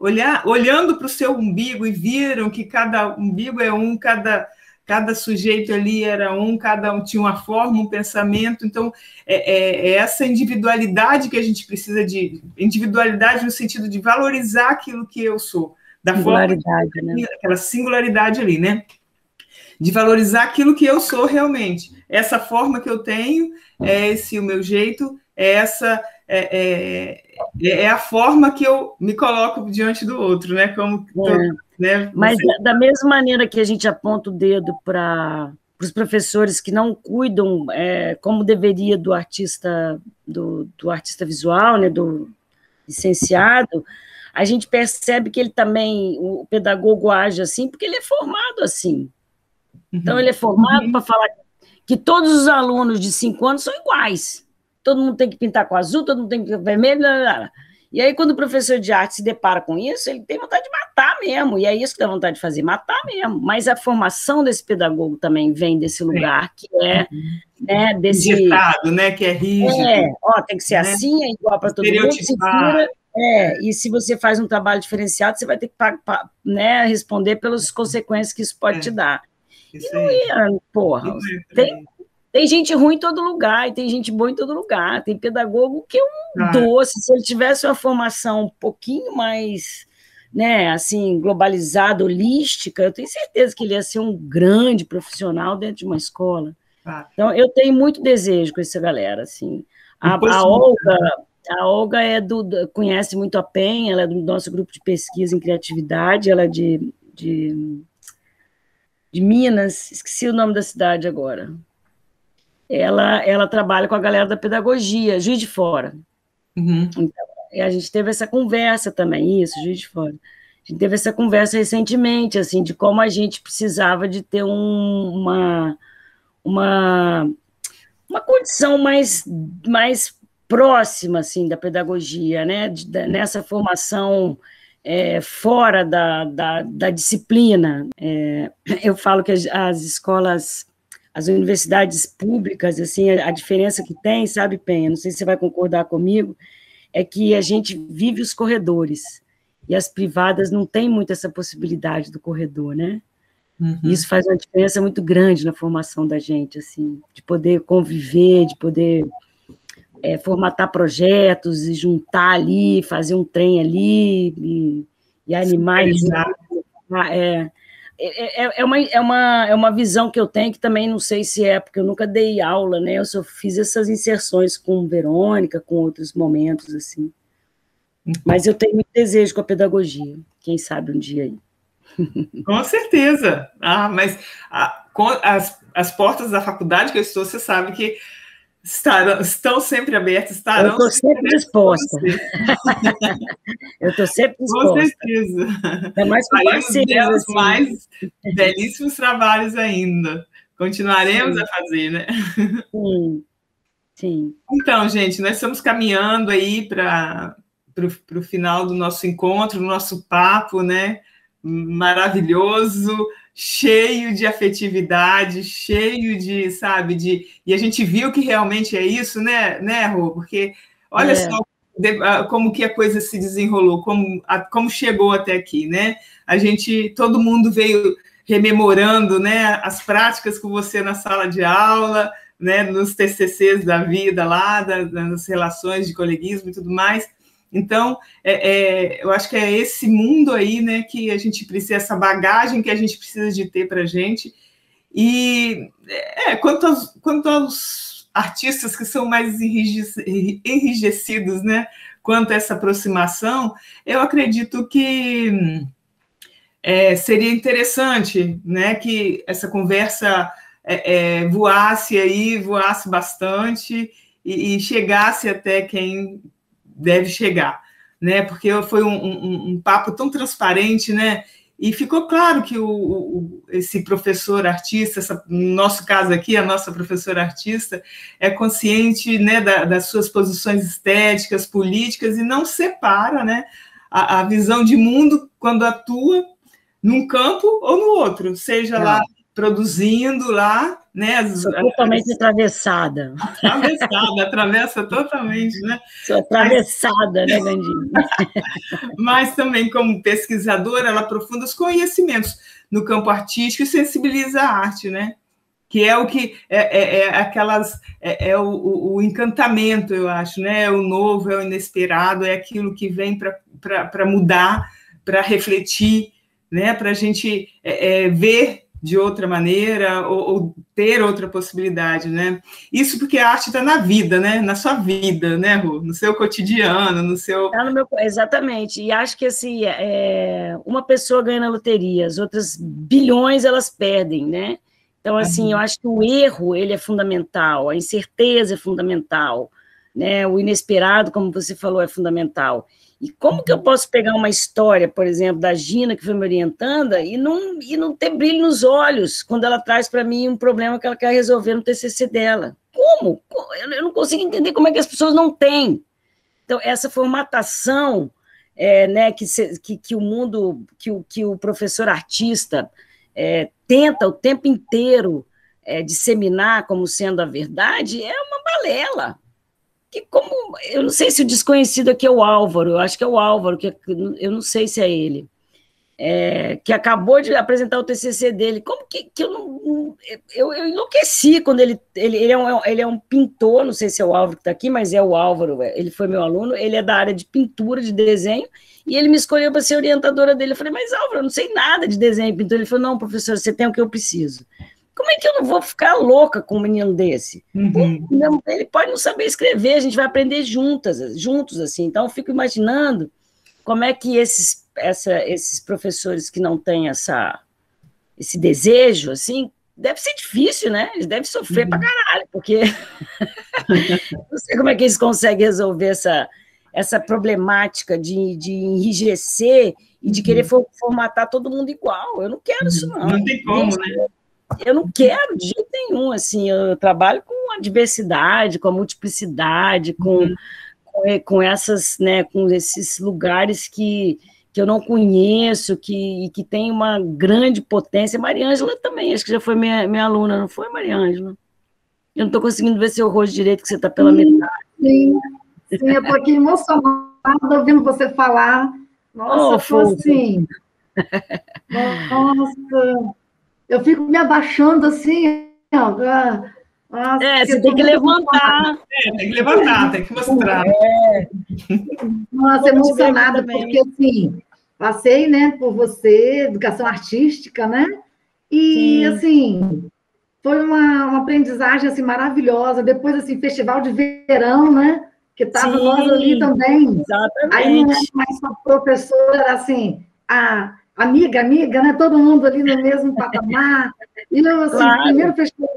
Olhando para o seu umbigo e viram que cada umbigo é um, cada sujeito ali era um, cada um tinha uma forma, um pensamento. Então, é essa individualidade que a gente precisa de, individualidade no sentido de valorizar aquilo que eu sou, da forma, né? Aquela singularidade ali, né? De valorizar aquilo que eu sou realmente. Essa forma que eu tenho, é esse o meu jeito, é a forma que eu me coloco diante do outro, né? Né? Mas da mesma maneira que a gente aponta o dedo para os professores que não cuidam como deveria do artista visual, né? Do licenciado, a gente percebe que ele também, o pedagogo age assim, porque ele é formado assim. Então, ele é formado para falar que todos os alunos de 5 anos são iguais. Todo mundo tem que pintar com azul, todo mundo tem que pintar vermelho, blá, blá, blá. E aí, quando o professor de arte se depara com isso, ele tem vontade de matar mesmo, e é isso que dá vontade de fazer, matar mesmo. Mas a formação desse pedagogo também vem desse lugar, que né, desse... Injetado, né, que é rígido. Tem que ser assim, é igual para todo mundo, segura, e se você faz um trabalho diferenciado, você vai ter que né, responder pelas consequências que isso pode te dar. Porra, tem gente ruim em todo lugar, e tem gente boa em todo lugar, tem pedagogo que é um doce, se ele tivesse uma formação um pouquinho mais, né, assim, globalizada, holística, eu tenho certeza que ele ia ser um grande profissional dentro de uma escola. Então, eu tenho muito desejo com essa galera, assim. A Olga conhece muito a PEN, ela é do nosso grupo de pesquisa em criatividade, ela é de Minas, esqueci o nome da cidade agora. Ela trabalha com a galera da pedagogia, Juiz de Fora. Então, a gente teve essa conversa também, Juiz de Fora. A gente teve essa conversa recentemente, assim, de como a gente precisava de ter uma condição mais próxima, assim, da pedagogia, né? Nessa formação fora da disciplina. Eu falo que as escolas, as universidades públicas, assim, a diferença que tem, sabe, Penha? Não sei se você vai concordar comigo, é que a gente vive os corredores, e as privadas não têm muito essa possibilidade do corredor, né? Isso faz uma diferença muito grande na formação da gente, assim, de poder conviver, de poder formatar projetos e juntar ali, fazer um trem ali e animar eles. É uma visão que eu tenho, que também não sei se é, porque eu nunca dei aula, né? Eu só fiz essas inserções com Verônica, com outros momentos, assim. Mas eu tenho muito desejo com a pedagogia, quem sabe um dia aí. Com certeza. Mas com as portas da faculdade que eu estou, você sabe que estão sempre abertas, estarão. Eu estou sempre disposta. Eu estou sempre disposta. Com certeza. É mais com parceiros, assim. Mais belíssimos trabalhos ainda. Continuaremos a fazer, né? Sim. Então, gente, nós estamos caminhando aí para o final do nosso encontro, do nosso papo, né? Maravilhoso. cheio de afetividade, cheio de, sabe, e a gente viu que realmente é isso, né, Rô? Porque olha só como que a coisa se desenrolou, como chegou até aqui, né? Todo mundo veio rememorando, né, as práticas com você na sala de aula, né, nos TCCs da vida lá, das relações de coleguismo e tudo mais. Então, eu acho que é esse mundo aí, né, que a gente precisa, essa bagagem que a gente precisa de ter para a gente. E quanto aos artistas que são mais enrijecidos, né, quanto a essa aproximação, eu acredito que seria interessante, né, que essa conversa voasse bastante e chegasse até quem deve chegar, né? Porque foi um papo tão transparente, né? E ficou claro que esse professor artista, no nosso caso aqui, a nossa professora artista, é consciente, né, das suas posições estéticas, políticas, e não separa, né, a visão de mundo quando atua num campo ou no outro, seja lá produzindo lá, né? Sou totalmente atravessada. Atravessa totalmente, né? Sou atravessada, né, Gandinho? Mas também, como pesquisadora, ela aprofunda os conhecimentos no campo artístico e sensibiliza a arte, né? Que é o que o encantamento, eu acho, né? É o novo, é o inesperado, é aquilo que vem para mudar, para refletir, né? Para a gente ver de outra maneira ou ter outra possibilidade, né? Isso porque a arte está na vida, né? Na sua vida, né, Rô? No seu cotidiano, no seu... Exatamente. E acho que, assim, uma pessoa ganha na loteria, as outras bilhões elas perdem, né? Então, assim, eu acho que o erro, ele é fundamental, a incerteza é fundamental, né? O inesperado, como você falou, é fundamental. E como que eu posso pegar uma história, por exemplo, da Gina, que foi me orientando, e não ter brilho nos olhos quando ela traz para mim um problema que ela quer resolver no TCC dela? Como? Eu não consigo entender como é que as pessoas não têm. Então, essa formatação, né, que o mundo, que o professor artista tenta o tempo inteiro disseminar como sendo a verdade, é uma balela. Eu não sei se o desconhecido aqui é o Álvaro, eu acho que é o Álvaro, eu não sei se é ele, que acabou de apresentar o TCC dele. Como que eu enlouqueci quando ele é um pintor, não sei se é o Álvaro que está aqui, mas é o Álvaro, ele foi meu aluno, ele é da área de pintura, de desenho, e ele me escolheu para ser orientadora dele. Eu falei, mas Álvaro, eu não sei nada de desenho e pintura. Ele falou, não, professor, você tem o que eu preciso. Como é que eu não vou ficar louca com um menino desse? Ele pode não saber escrever, a gente vai aprender juntos, assim. Então, eu fico imaginando como é que esses professores que não têm esse desejo, assim, deve ser difícil, né? Eles devem sofrer pra caralho, porque não sei como é que eles conseguem resolver essa problemática de enrijecer e de querer formatar todo mundo igual. Eu não quero isso, não. Não tem como, né? Eu não quero de jeito nenhum, assim, eu trabalho com a diversidade, com a multiplicidade, com essas, né, com esses lugares que eu não conheço, que tem uma grande potência. Mariângela também, acho que já foi minha aluna, não foi, Mariângela? Eu não estou conseguindo ver seu rosto direito, que você está pela metade. Sim, eu estou aqui emocionada ouvindo você falar. Nossa, assim... Nossa... Eu fico me abaixando assim, ó. Nossa, você tem que levantar. Tem que levantar, tem que mostrar. Nossa, emocionada, porque assim, passei, né, por você, educação artística, né? E, assim, foi uma aprendizagem, assim, maravilhosa. Depois, assim, festival de verão, né? Que estava nós ali também. Exatamente. Aí não era mais só professora, assim, amiga, né? Todo mundo ali no mesmo patamar. E eu, assim, primeiro festival,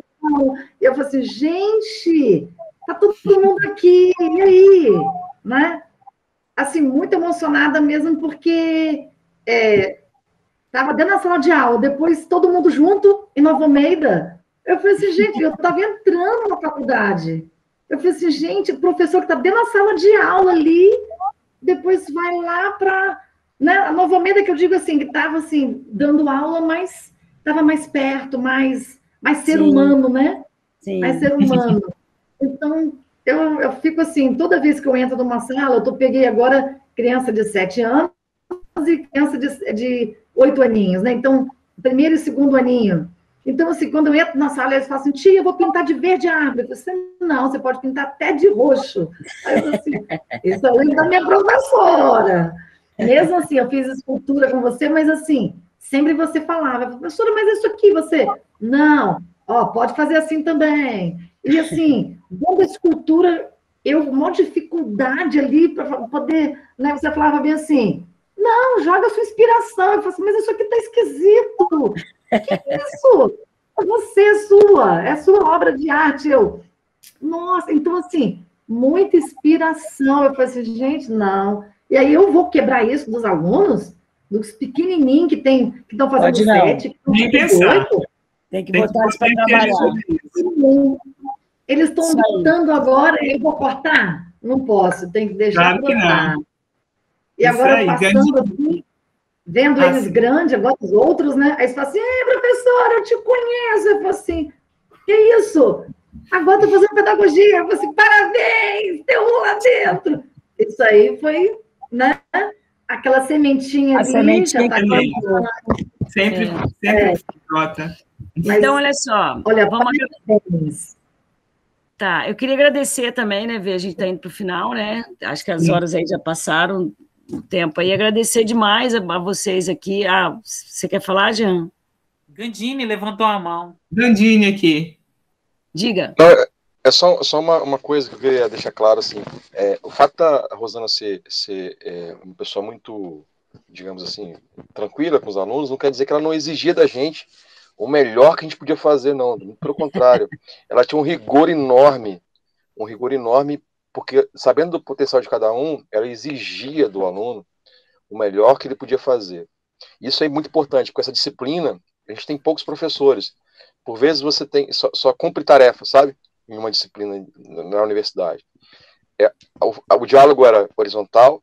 eu falei assim, gente, tá todo mundo aqui, e aí? Né? Assim, muito emocionada mesmo, porque estava dentro da sala de aula, depois todo mundo junto em Nova Almeida. Eu falei assim, gente, eu estava entrando na faculdade. Eu falei assim, gente, o professor que está dentro da sala de aula ali, depois vai lá para... Né? A Nova Almeida, que eu digo assim, que estava assim, dando aula, mas estava mais perto, mais ser Sim. humano, né? Sim. Mais ser humano. Então, eu fico assim, toda vez que eu entro numa sala, eu peguei agora criança de 7 anos e criança de 8 aninhos, né? Então, primeiro e segundo aninho. Então, assim, quando eu entro na sala, eles falam assim, tia, eu vou pintar de verde a árvore. Eu falei assim, não, você pode pintar até de roxo. Aí eu falei assim, isso é o livro da minha professora. Mesmo assim, eu fiz escultura com você, mas assim, sempre você falava, professora, mas isso aqui, você... Não, ó, pode fazer assim também. E assim, dentro da escultura, uma dificuldade ali para poder, né? Você falava bem assim, não, joga a sua inspiração. Eu falei assim, mas isso aqui tá esquisito. Que isso? Você é sua obra de arte. Nossa, então assim, muita inspiração. Eu falei assim, gente, não. E aí eu vou quebrar isso dos alunos, dos pequenininhos que estão fazendo Pode não. 7, que estão Nem fazendo pensar. 8. Tem que botar eles para trabalhar. Eles estão lutando agora, eu vou cortar? Não posso, tem que deixar Claro que brotar. não. E Isso agora aí, passando assim, vendo eles grandes, agora os outros, né? Aí você fala assim, ei, professora, eu te conheço. Eu falo assim, que isso? Agora estou fazendo pedagogia. Eu falo assim, parabéns, tem um lá dentro. Isso aí foi, né? Aquela sementinha ali, sementinha já tá sempre brota. Então, olha só, olha, vamos... Tá, eu queria agradecer também, né, a gente está indo para o final, né, acho que as horas aí já passaram o tempo aí, agradecer demais a vocês aqui. Você quer falar, Jean? Gandini levantou a mão. Gandini aqui. Diga. Não, é só uma coisa que eu queria deixar claro, assim, o fato da Rosana ser uma pessoa muito, digamos assim, tranquila com os alunos, não quer dizer que ela não exigia da gente o melhor que a gente podia fazer, não. Pelo contrário, ela tinha um rigor enorme, porque, sabendo do potencial de cada um, ela exigia do aluno o melhor que ele podia fazer. Isso é muito importante, porque essa disciplina, a gente tem poucos professores. Por vezes você tem só cumpre tarefa, sabe? Em uma disciplina na universidade. O diálogo era horizontal,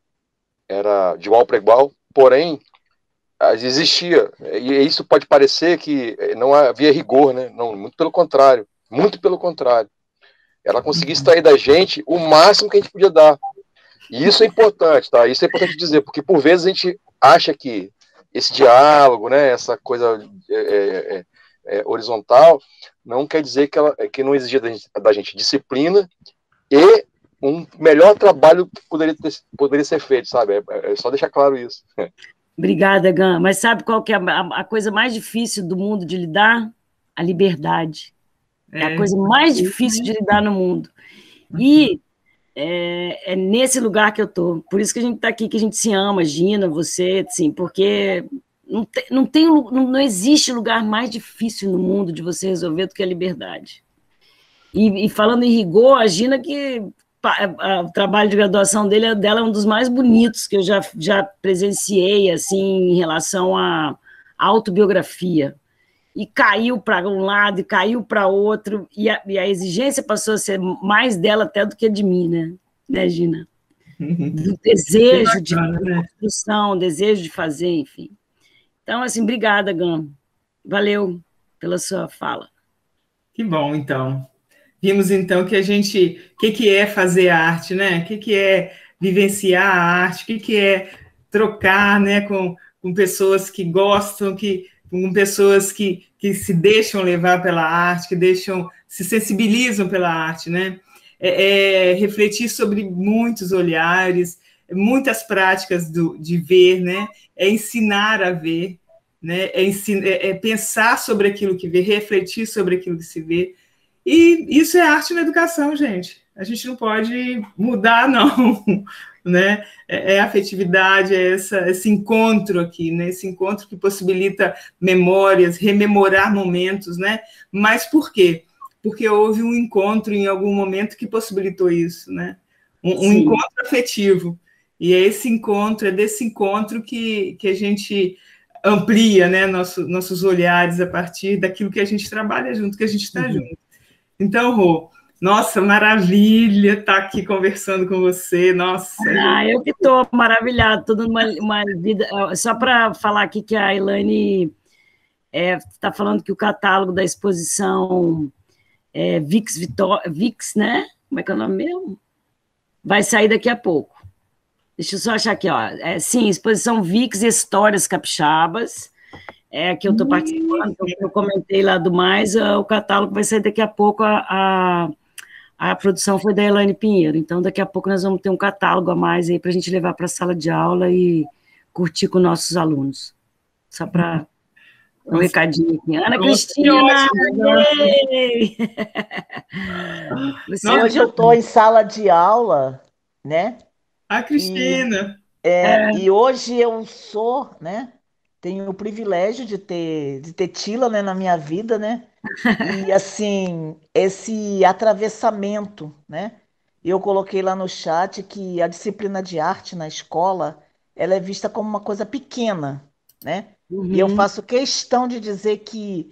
era de igual para igual, porém, existia, e isso pode parecer que não havia rigor, né? Não, muito pelo contrário. Ela conseguia extrair da gente o máximo que a gente podia dar. E isso é importante, tá? Isso é importante dizer, porque por vezes a gente acha que esse diálogo, né, essa coisa horizontal, não quer dizer que não exigia da gente disciplina e um melhor trabalho que poderia ser feito, sabe? É só deixar claro isso. Obrigada, Gan. Mas sabe qual que é a coisa mais difícil do mundo de lidar? A liberdade. É a coisa mais difícil de lidar no mundo. E é nesse lugar que eu estou. Por isso que a gente está aqui, que a gente se ama, Gina, você, assim, porque não existe lugar mais difícil no mundo de você resolver do que a liberdade. E falando em rigor, a Gina, que o trabalho de graduação dela é um dos mais bonitos que eu já presenciei, assim, em relação à autobiografia. E caiu para um lado e caiu para outro, e a exigência passou a ser mais dela até do que de mim, né, Gina? Do desejo de construção, desejo de fazer, enfim. Então, assim, obrigada, Gan. Valeu pela sua fala. Que bom, então. Vimos, então, que que é fazer arte, né? O que é vivenciar a arte, o que é trocar, né, com pessoas que gostam, com pessoas que se deixam levar pela arte, se sensibilizam pela arte, né? Refletir sobre muitos olhares, muitas práticas de ver, né? É ensinar a ver, né? Pensar sobre aquilo que vê, refletir sobre aquilo que se vê. E isso é arte na educação, gente. A gente não pode mudar, não, né? É afetividade, esse encontro aqui, né? Esse encontro que possibilita memórias, rememorar momentos, né? Mas por quê? Porque houve um encontro em algum momento que possibilitou isso, né? Um encontro afetivo. E é desse encontro que a gente amplia, né? Nossos olhares a partir daquilo que a gente trabalha junto, que a gente está junto. Então, Rô, nossa, maravilha estar aqui conversando com você, nossa. Eu que estou maravilhada, estou dando uma vida... Só para falar aqui que a Elaine está falando que o catálogo da exposição Vix, né? Como é que é o nome mesmo? Vai sair daqui a pouco. Deixa eu só achar aqui, ó. Sim, exposição Vix Histórias Capixabas, que eu estou participando, eu comentei lá do mais, o catálogo vai sair daqui a pouco, a produção foi da Elaine Pinheiro, então daqui a pouco nós vamos ter um catálogo a mais aí para a gente levar para a sala de aula e curtir com nossos alunos. Só para um recadinho aqui. Ana Cristina! Hoje eu estou em sala de aula, né? A Cristina. E hoje eu sou, né? Tenho o privilégio de ter Tila, né, na minha vida, né? E assim, esse atravessamento, né? Eu coloquei lá no chat que a disciplina de arte na escola, ela é vista como uma coisa pequena, né? E eu faço questão de dizer que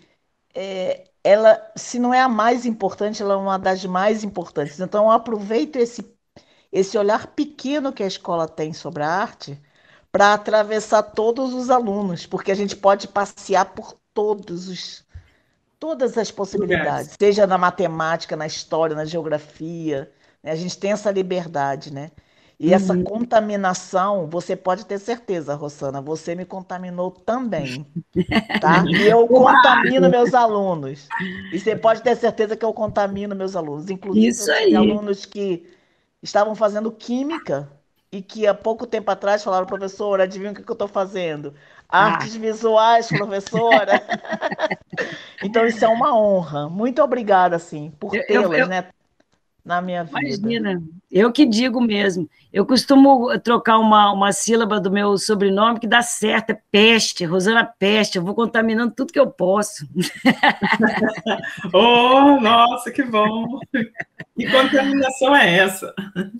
ela, se não é a mais importante, ela é uma das mais importantes. Então, eu aproveito esse olhar pequeno que a escola tem sobre a arte para atravessar todos os alunos, porque a gente pode passear por todas as possibilidades, seja na matemática, na história, na geografia, né? A gente tem essa liberdade, né? E essa contaminação, você pode ter certeza, Rosana, você me contaminou também, tá? E eu contamino meus alunos. E você pode ter certeza que eu contamino meus alunos. Inclusive, eu tive alunos que estavam fazendo química e que há pouco tempo atrás falaram, professora, adivinha o que eu estou fazendo? Artes visuais, professora. Então, isso é uma honra. Muito obrigada, assim, por tê-las, né, na minha vida. Imagina, eu que digo mesmo. Eu costumo trocar uma sílaba do meu sobrenome que dá certo, é Peste, Rosana Peste. Eu vou contaminando tudo que eu posso. Oh, nossa, que bom! Que contaminação é essa?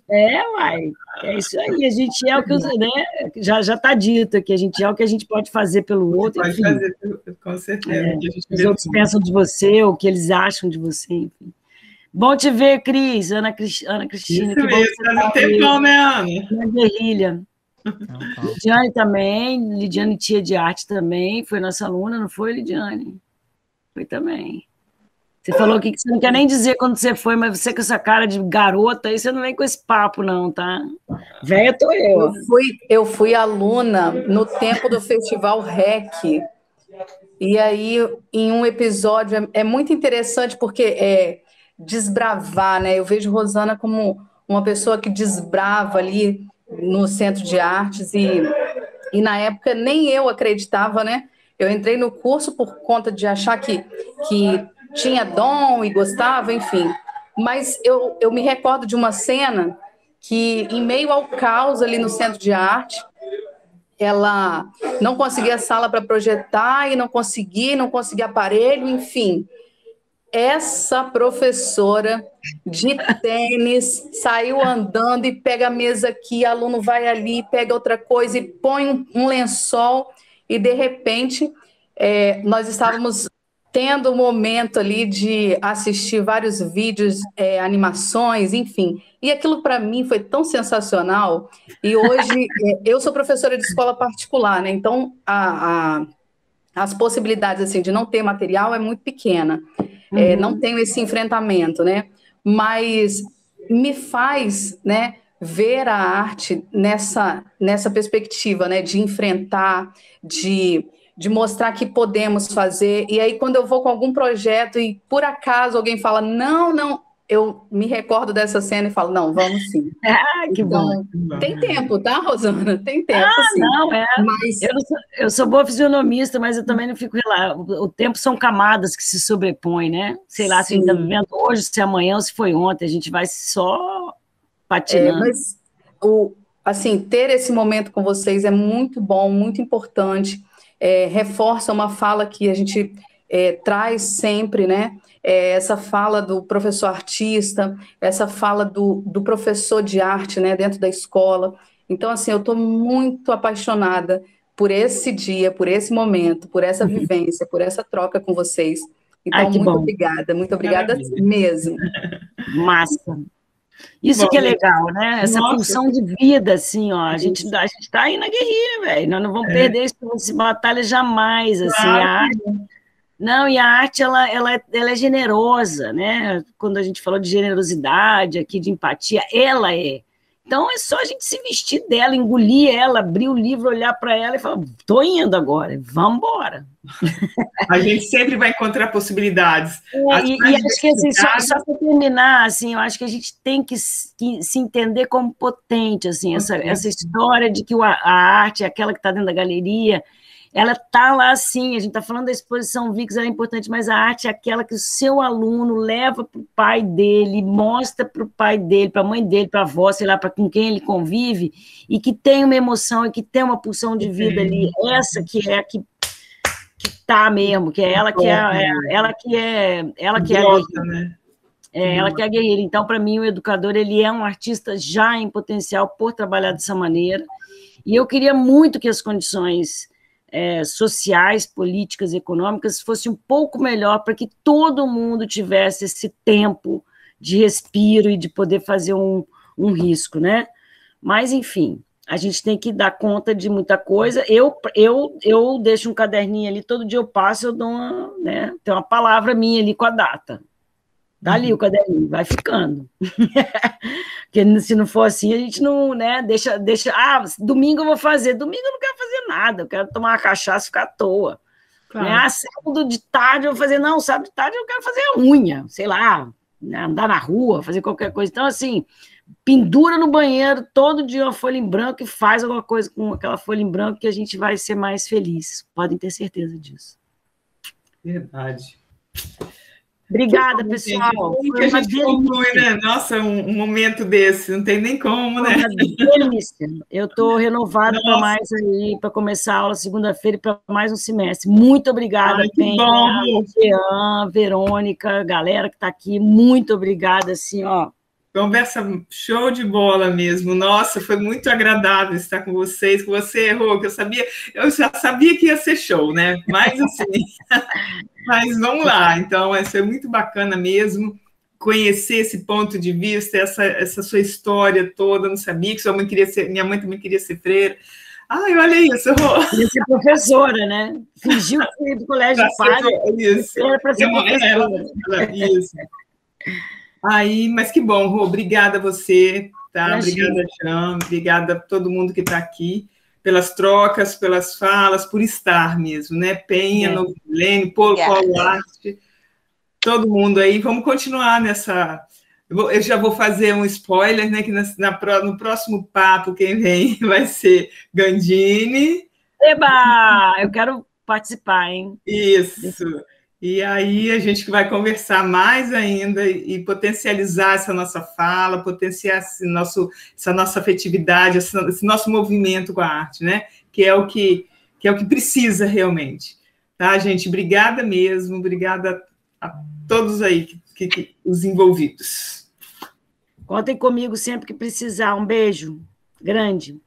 Uai, é isso aí. A gente é o que, né? Já está dito aqui, a gente é o que a gente pode fazer pelo outro. Pode fazer, com certeza. Os outros pensam de você, o que eles acham de você, enfim. Bom te ver, Cris, Ana Cristina. Isso que mesmo, faz um tempão, né, Ana? Na guerrilha. Lidiane também, Lidiane tia de arte também, foi nossa aluna, não foi, Lidiane? Foi também. Você falou aqui que você não quer nem dizer quando você foi, mas você com essa cara de garota, aí você não vem com esse papo, não, tá? Velha tô eu. Eu fui aluna no tempo do Festival REC, e aí, em um episódio, é muito interessante, porque desbravar, né? Eu vejo Rosana como uma pessoa que desbrava ali no Centro de Artes, e na época nem eu acreditava, né? Eu entrei no curso por conta de achar que tinha dom e gostava, enfim. Mas eu me recordo de uma cena que, em meio ao caos ali no Centro de Arte, ela não conseguia sala para projetar e não conseguia aparelho, enfim. Essa professora de tênis saiu andando e pega a mesa aqui, aluno vai ali, pega outra coisa e põe um lençol, e de repente nós estávamos tendo um momento ali de assistir vários vídeos, animações, enfim. E aquilo para mim foi tão sensacional. E hoje eu sou professora de escola particular, né? Então as possibilidades assim, de não ter material é muito pequena. Não tenho esse enfrentamento, né? Mas me faz, né, ver a arte nessa perspectiva, né, de enfrentar, de mostrar que podemos fazer. E aí, quando eu vou com algum projeto e, por acaso, alguém fala, não, eu me recordo dessa cena e falo, não, vamos sim. Que então, bom. Tem tempo, tá, Rosana? Tem tempo, sim. Não, Mas... eu sou boa fisionomista, mas eu também não fico lá. O tempo são camadas que se sobrepõem, né? Sei lá, se a gente está vivendo hoje, se amanhã ou se foi ontem, a gente vai só patinando. Mas, assim, ter esse momento com vocês é muito bom, muito importante. Reforça uma fala que a gente traz sempre, né? Essa fala do professor artista, essa fala do professor de arte, né, dentro da escola. Então, assim, eu estou muito apaixonada por esse dia, por esse momento, por essa vivência, por essa troca com vocês. Então, muito obrigada mesmo. Massa. Isso que é legal, né? Essa função de vida, assim, ó. A gente tá aí na guerrilha, velho. Nós não vamos perder essa batalha jamais, assim. Não, e a arte, ela é generosa, né? Quando a gente falou de generosidade aqui, de empatia, ela é. Então, é só a gente se vestir dela, engolir ela, abrir o livro, olhar para ela e falar, tô indo agora, vamos embora. A gente sempre vai encontrar possibilidades. E acho que, assim, só para terminar, assim, eu acho que a gente tem que se entender como potente, assim, essa história de que a arte é aquela que está dentro da galeria, ela está lá, assim, a gente está falando da exposição VIX, ela é importante, mas a arte é aquela que o seu aluno leva para o pai dele, mostra para o pai dele, para a mãe dele, para a avó, sei lá, para com quem ele convive, e que tem uma emoção, e que tem uma pulsão de vida ali, essa que é a que tá mesmo, que é ela que é ela que é a guerreira. Né? Ela que é a guerreira. Então, para mim, o educador ele é um artista já em potencial por trabalhar dessa maneira. E eu queria muito que as condições sociais, políticas, econômicas fossem um pouco melhor para que todo mundo tivesse esse tempo de respiro e de poder fazer um risco, né? Mas, enfim, a gente tem que dar conta de muita coisa. Eu deixo um caderninho ali, todo dia eu passo, eu dou tem uma palavra minha ali com a data. Tá ali o caderninho, vai ficando. Porque se não for assim, a gente não, né, deixa, domingo eu vou fazer. Domingo eu não quero fazer nada, eu quero tomar uma cachaça e ficar à toa. Claro. Né? Sábado de tarde eu vou fazer, não, sábado de tarde eu quero fazer a unha, sei lá, né, andar na rua, fazer qualquer coisa. Então, assim, pendura no banheiro todo dia uma folha em branco e faz alguma coisa com aquela folha em branco que a gente vai ser mais feliz. Podem ter certeza disso. Verdade. Obrigada, pessoal. Que a gente conclui, né? Nossa, um momento desse, não tem nem como, né? Delícia. Eu estou renovada para mais aí, para começar a aula segunda-feira e para mais um semestre. Muito obrigada, Penha, Jean, Verônica, galera que está aqui. Muito obrigada, assim, ó. Conversa show de bola mesmo. Nossa, foi muito agradável estar com vocês, que você errou, que eu já sabia que ia ser show, né? Mas assim, mas vamos lá. Então, isso é muito bacana mesmo, conhecer esse ponto de vista, essa sua história toda. Eu não sabia que sua mãe queria ser, minha mãe também queria ser freira. Ai, olha isso, Rô. Queria ser professora, né? Fingiu que ia do colégio de padre. Isso. Era para ser professora. Isso. Aí, mas que bom, Rô, obrigada a você, tá? Imagina. Obrigada, Jean, obrigada a todo mundo que está aqui, pelas trocas, pelas falas, por estar mesmo, né? Penha, Novilene, Polo Arte, todo mundo aí. Vamos continuar nessa... Eu já vou fazer um spoiler, né? Que no próximo papo, quem vem vai ser Gandini. Eba! Eu quero participar, hein? Isso. E aí a gente vai conversar mais ainda e potencializar essa nossa fala, potenciar essa nossa afetividade, esse nosso movimento com a arte, né? Que é o que precisa realmente. Tá, gente? Obrigada mesmo, obrigada a todos aí, os envolvidos. Contem comigo sempre que precisar. Um beijo grande.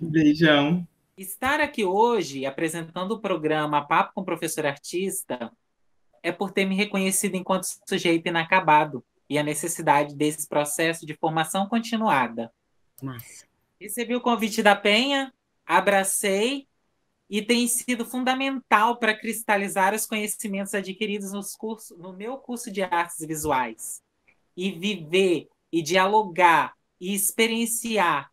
Beijão. Estar aqui hoje apresentando o programa Papo com o Professor Artista é por ter me reconhecido enquanto sujeito inacabado e a necessidade desse processo de formação continuada. Massa. Recebi o convite da Penha, abracei e tem sido fundamental para cristalizar os conhecimentos adquiridos no meu curso de artes visuais. E viver, e dialogar, e experienciar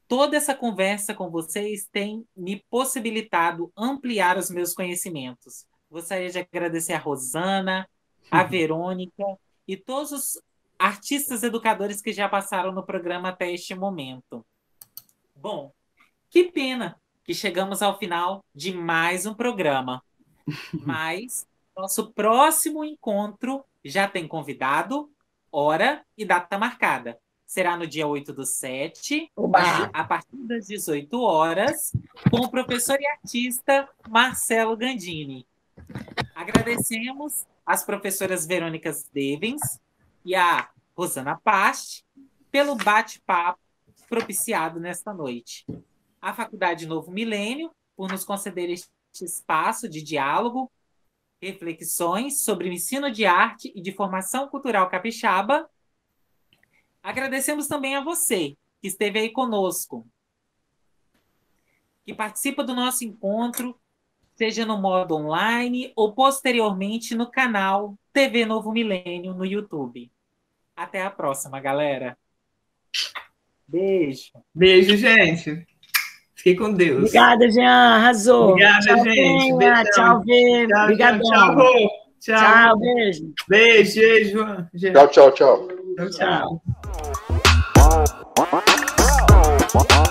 toda essa conversa com vocês tem me possibilitado ampliar os meus conhecimentos. Gostaria de agradecer a Rosana, a Verônica e todos os artistas educadores que já passaram no programa até este momento. Bom, que pena que chegamos ao final de mais um programa. Mas nosso próximo encontro já tem convidado, hora e data marcada. Será no dia 8/7, a partir das 18 horas, com o professor e artista Marcelo Gandini. Agradecemos às professoras Verônica Devens e a Rosana Past pelo bate-papo propiciado nesta noite. A Faculdade Novo Milênio por nos conceder este espaço de diálogo, reflexões sobre o ensino de arte e de formação cultural capixaba. Agradecemos também a você que esteve aí conosco, que participa do nosso encontro seja no modo online ou posteriormente no canal TV Novo Milênio no YouTube. Até a próxima, galera. Beijo. Beijo, gente. Fiquem com Deus. Obrigada, Jean. Arrasou. Obrigada, tchau, gente. Penha. Tchau, Vê. Obrigadão. Tchau, tchau. Tchau, beijo. Beijo, João. Tchau. Tchau.